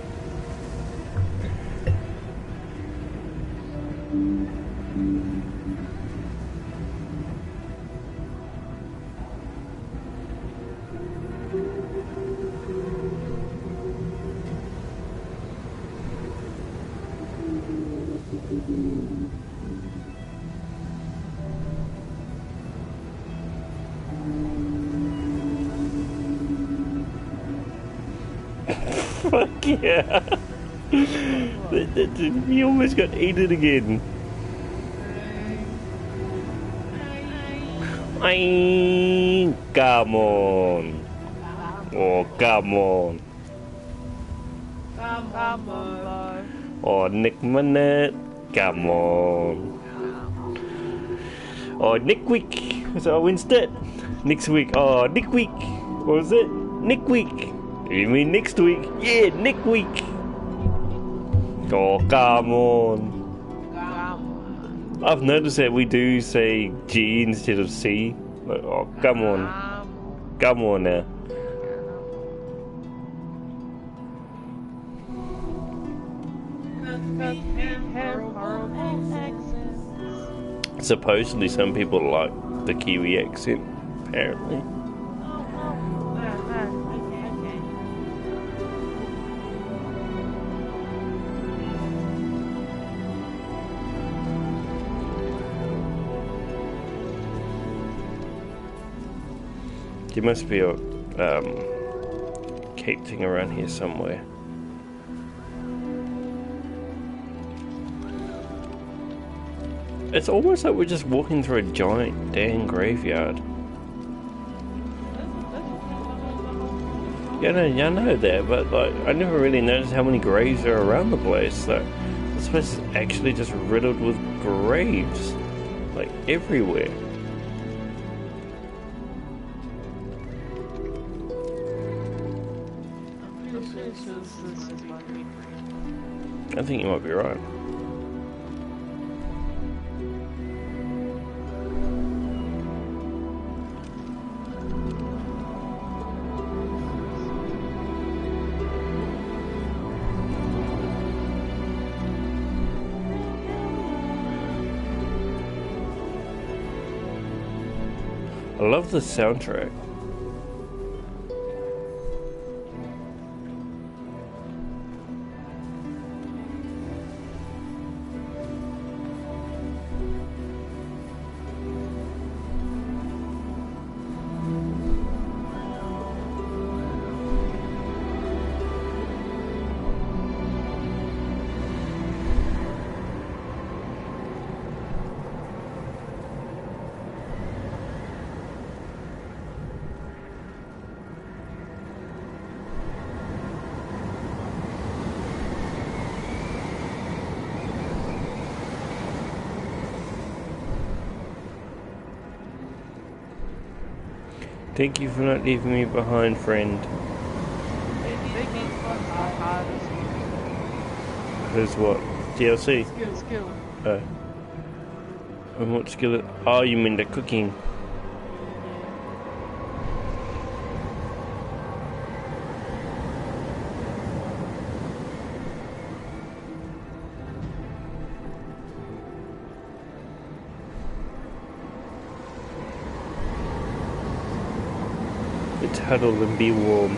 Fuck yeah. He almost got eaten again. Ay, come on. Oh, come on. Come on, boy. Oh, Nick Minute. Come on. Oh, Nick Week. So instead, next week. Oh, Nick Week. What was it? Nick Week. You mean next week? Yeah, Nick Week. Oh, come on. I've noticed that we do say G instead of C. Like, oh, come on. Come on now. Supposedly some people like the Kiwi accent, apparently. There must be a cape thing around here somewhere. It's almost like we're just walking through a giant dang graveyard. Yeah, I know that, but like I never really noticed how many graves are around the place. Like this place is actually just riddled with graves, like everywhere. I think you might be right. I love the soundtrack. Thank you for not leaving me behind, friend. Who's what? DLC? Skill. And what skill? Oh, you mean the cooking? Let's huddle and be warm.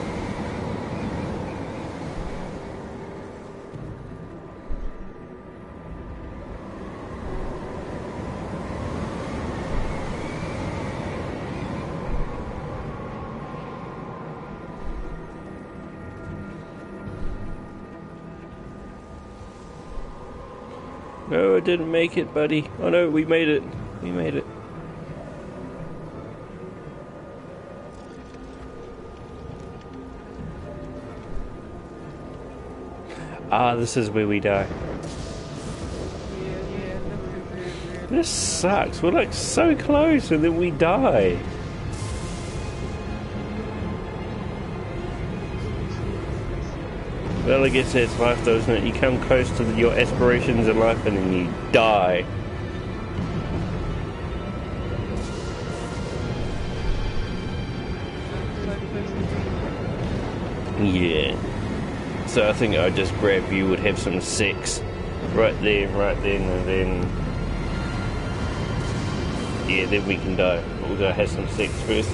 No, I didn't make it, buddy. Oh no, we made it. We made it. Ah, this is where we die. This sucks. We're like so close and then we die. Well, I guess that's life though, isn't it? You come close to your aspirations in life and then you die. Yeah. So I think I'd just grab you, would have some sex right there, right then, and then... Yeah, then we can die. We'll go have some sex first.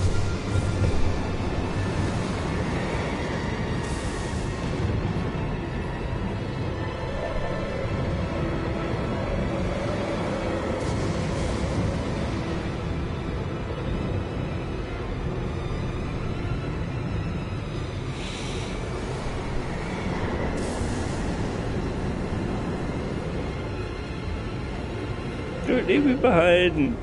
Don't leave me behind.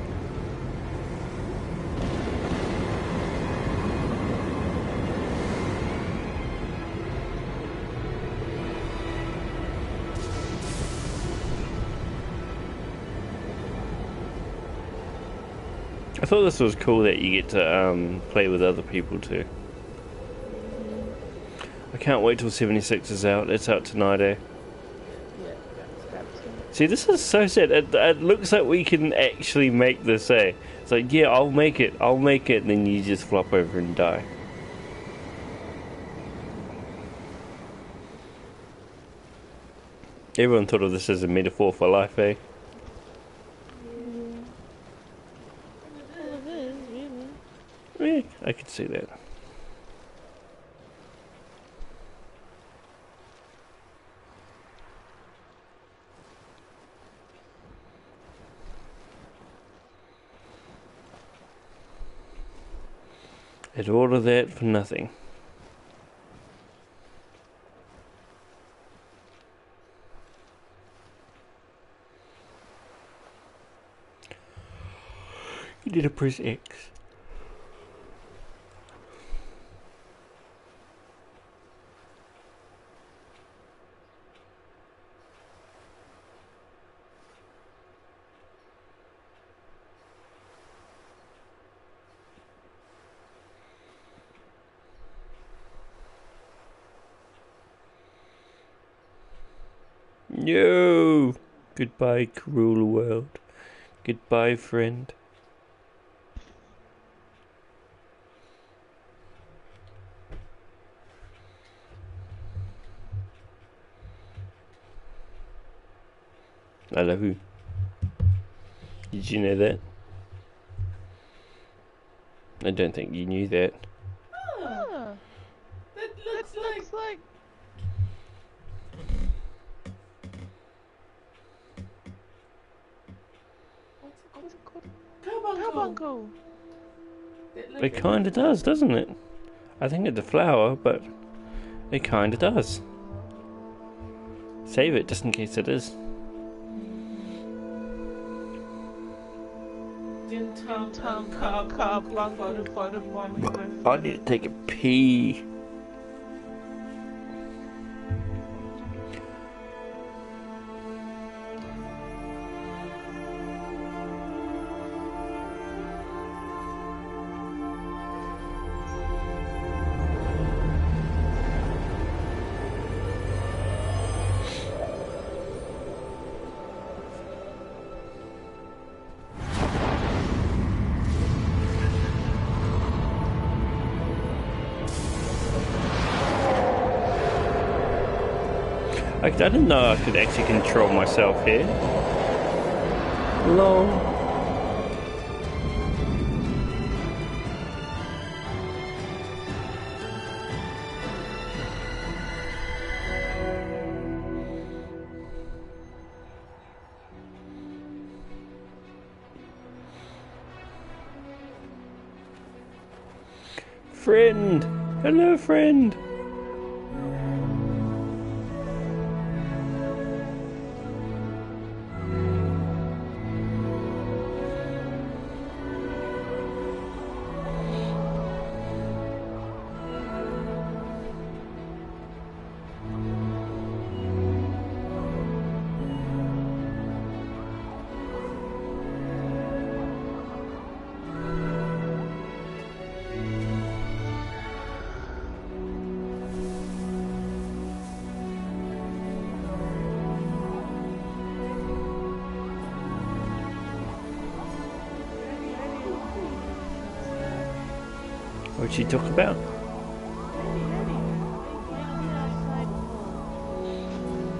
I thought this was cool that you get to play with other people too. I can't wait till 76 is out. It's out tonight, eh? Yeah, that's See, this is so sad. It looks like we can actually make this, eh? It's like, yeah, I'll make it, and then you just flop over and die. Everyone thought of this as a metaphor for life, eh? Yeah, I could see that. And all of that for nothing. You need to press X. No! Goodbye, cruel world. Goodbye, friend. I love you. Did you know that? I don't think you knew that. Ah, that looks like what's it called? Carbuncle. It kinda does, doesn't it? I think it's a flower, but it kinda does. Save it just in case it is. I need to take a pee. I didn't know I could actually control myself here. Lol. Friend! Hello, friend! What'd she talk about?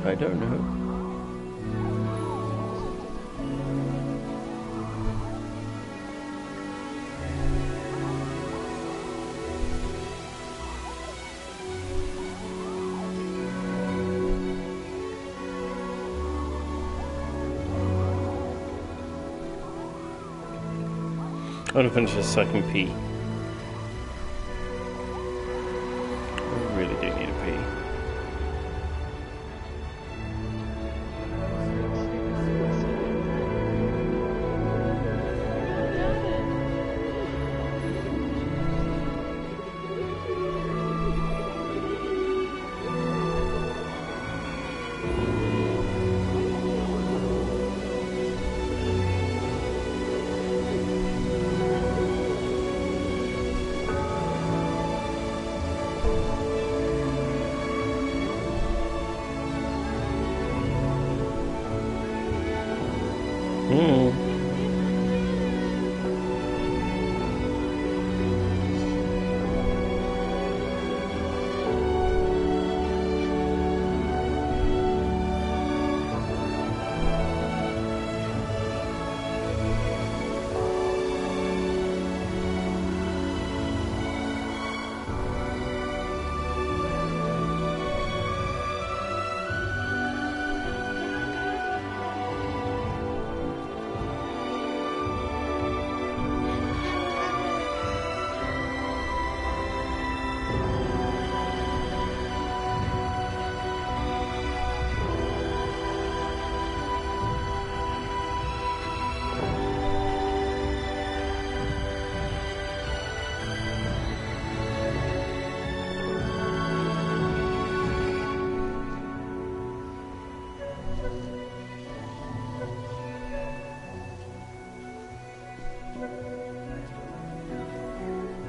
I don't know. I'm gonna finish this so I can pee. I really do need to pee.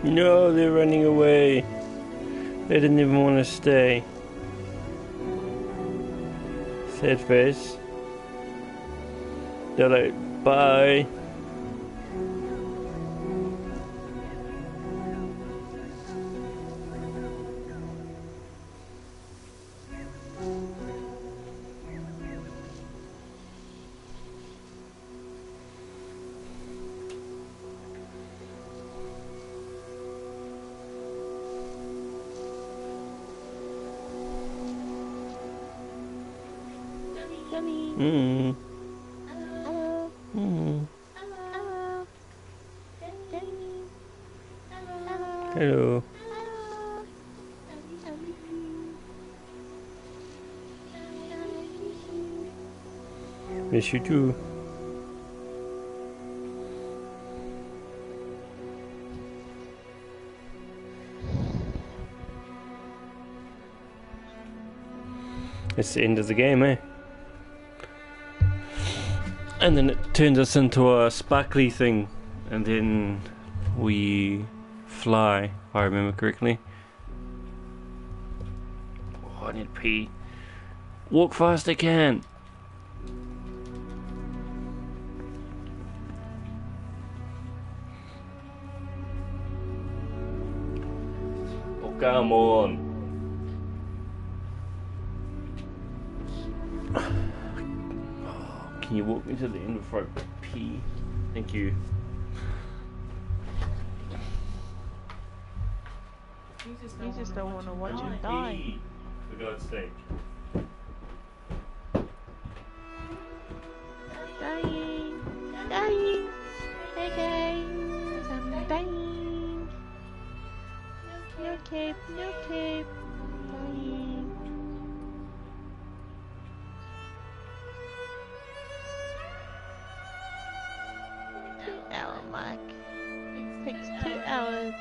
No, they're running away. They didn't even want to stay. Sad face. They're like, bye. Yummy. Mm. Hello. Mm. Hello. Yummy. Hello. Hello. Miss you too. It's the end of the game, eh? And then it turns us into a sparkly thing, and then we fly, if I remember correctly. Oh, I need to pee. Walk fast I can. Oh, come on. Can you walk me to the end before I pee? Thank you. You just don't want to watch him die. For God's sake. Dying. Dying. Hey guys, I'm dying. No cape, no cape. Dying. Hour mark. Takes 2 hours.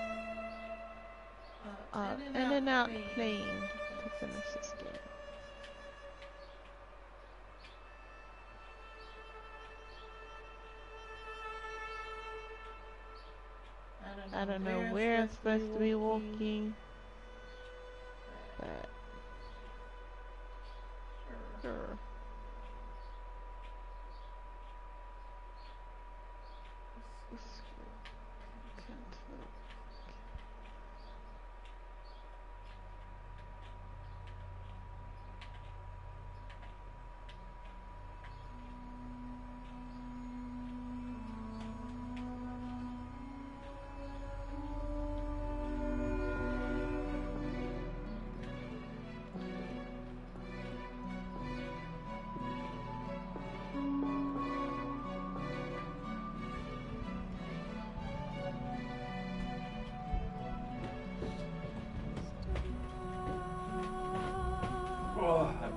In and out playing to finish this game. I don't know where I'm supposed to be walking, but sure.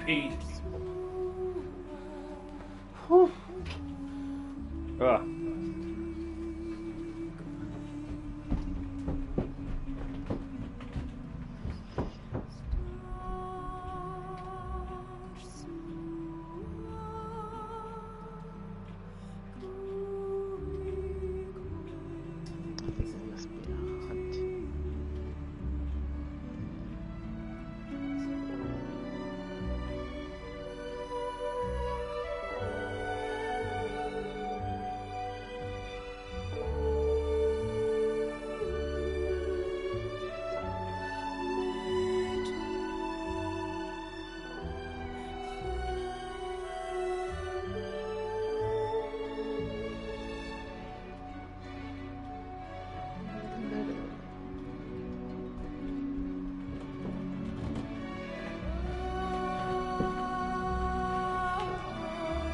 peed. Whew. Ah. I think there must be a hunt.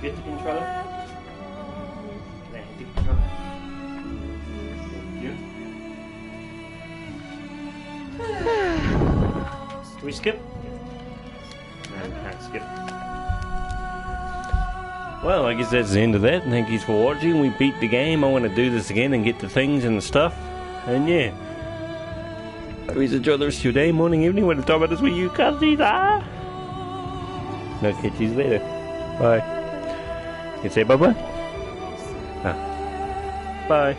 Get the controller. There, the controller. You? Do we skip? No, we can't skip. Well, I guess that's the end of that. Thank you for watching. We beat the game. I want to do this again and get the things and the stuff. And yeah. Please enjoy the rest of your day, morning, evening, when the time it is where you cussies are. No, catch you later. Bye. You say bye-bye? Ah. Bye.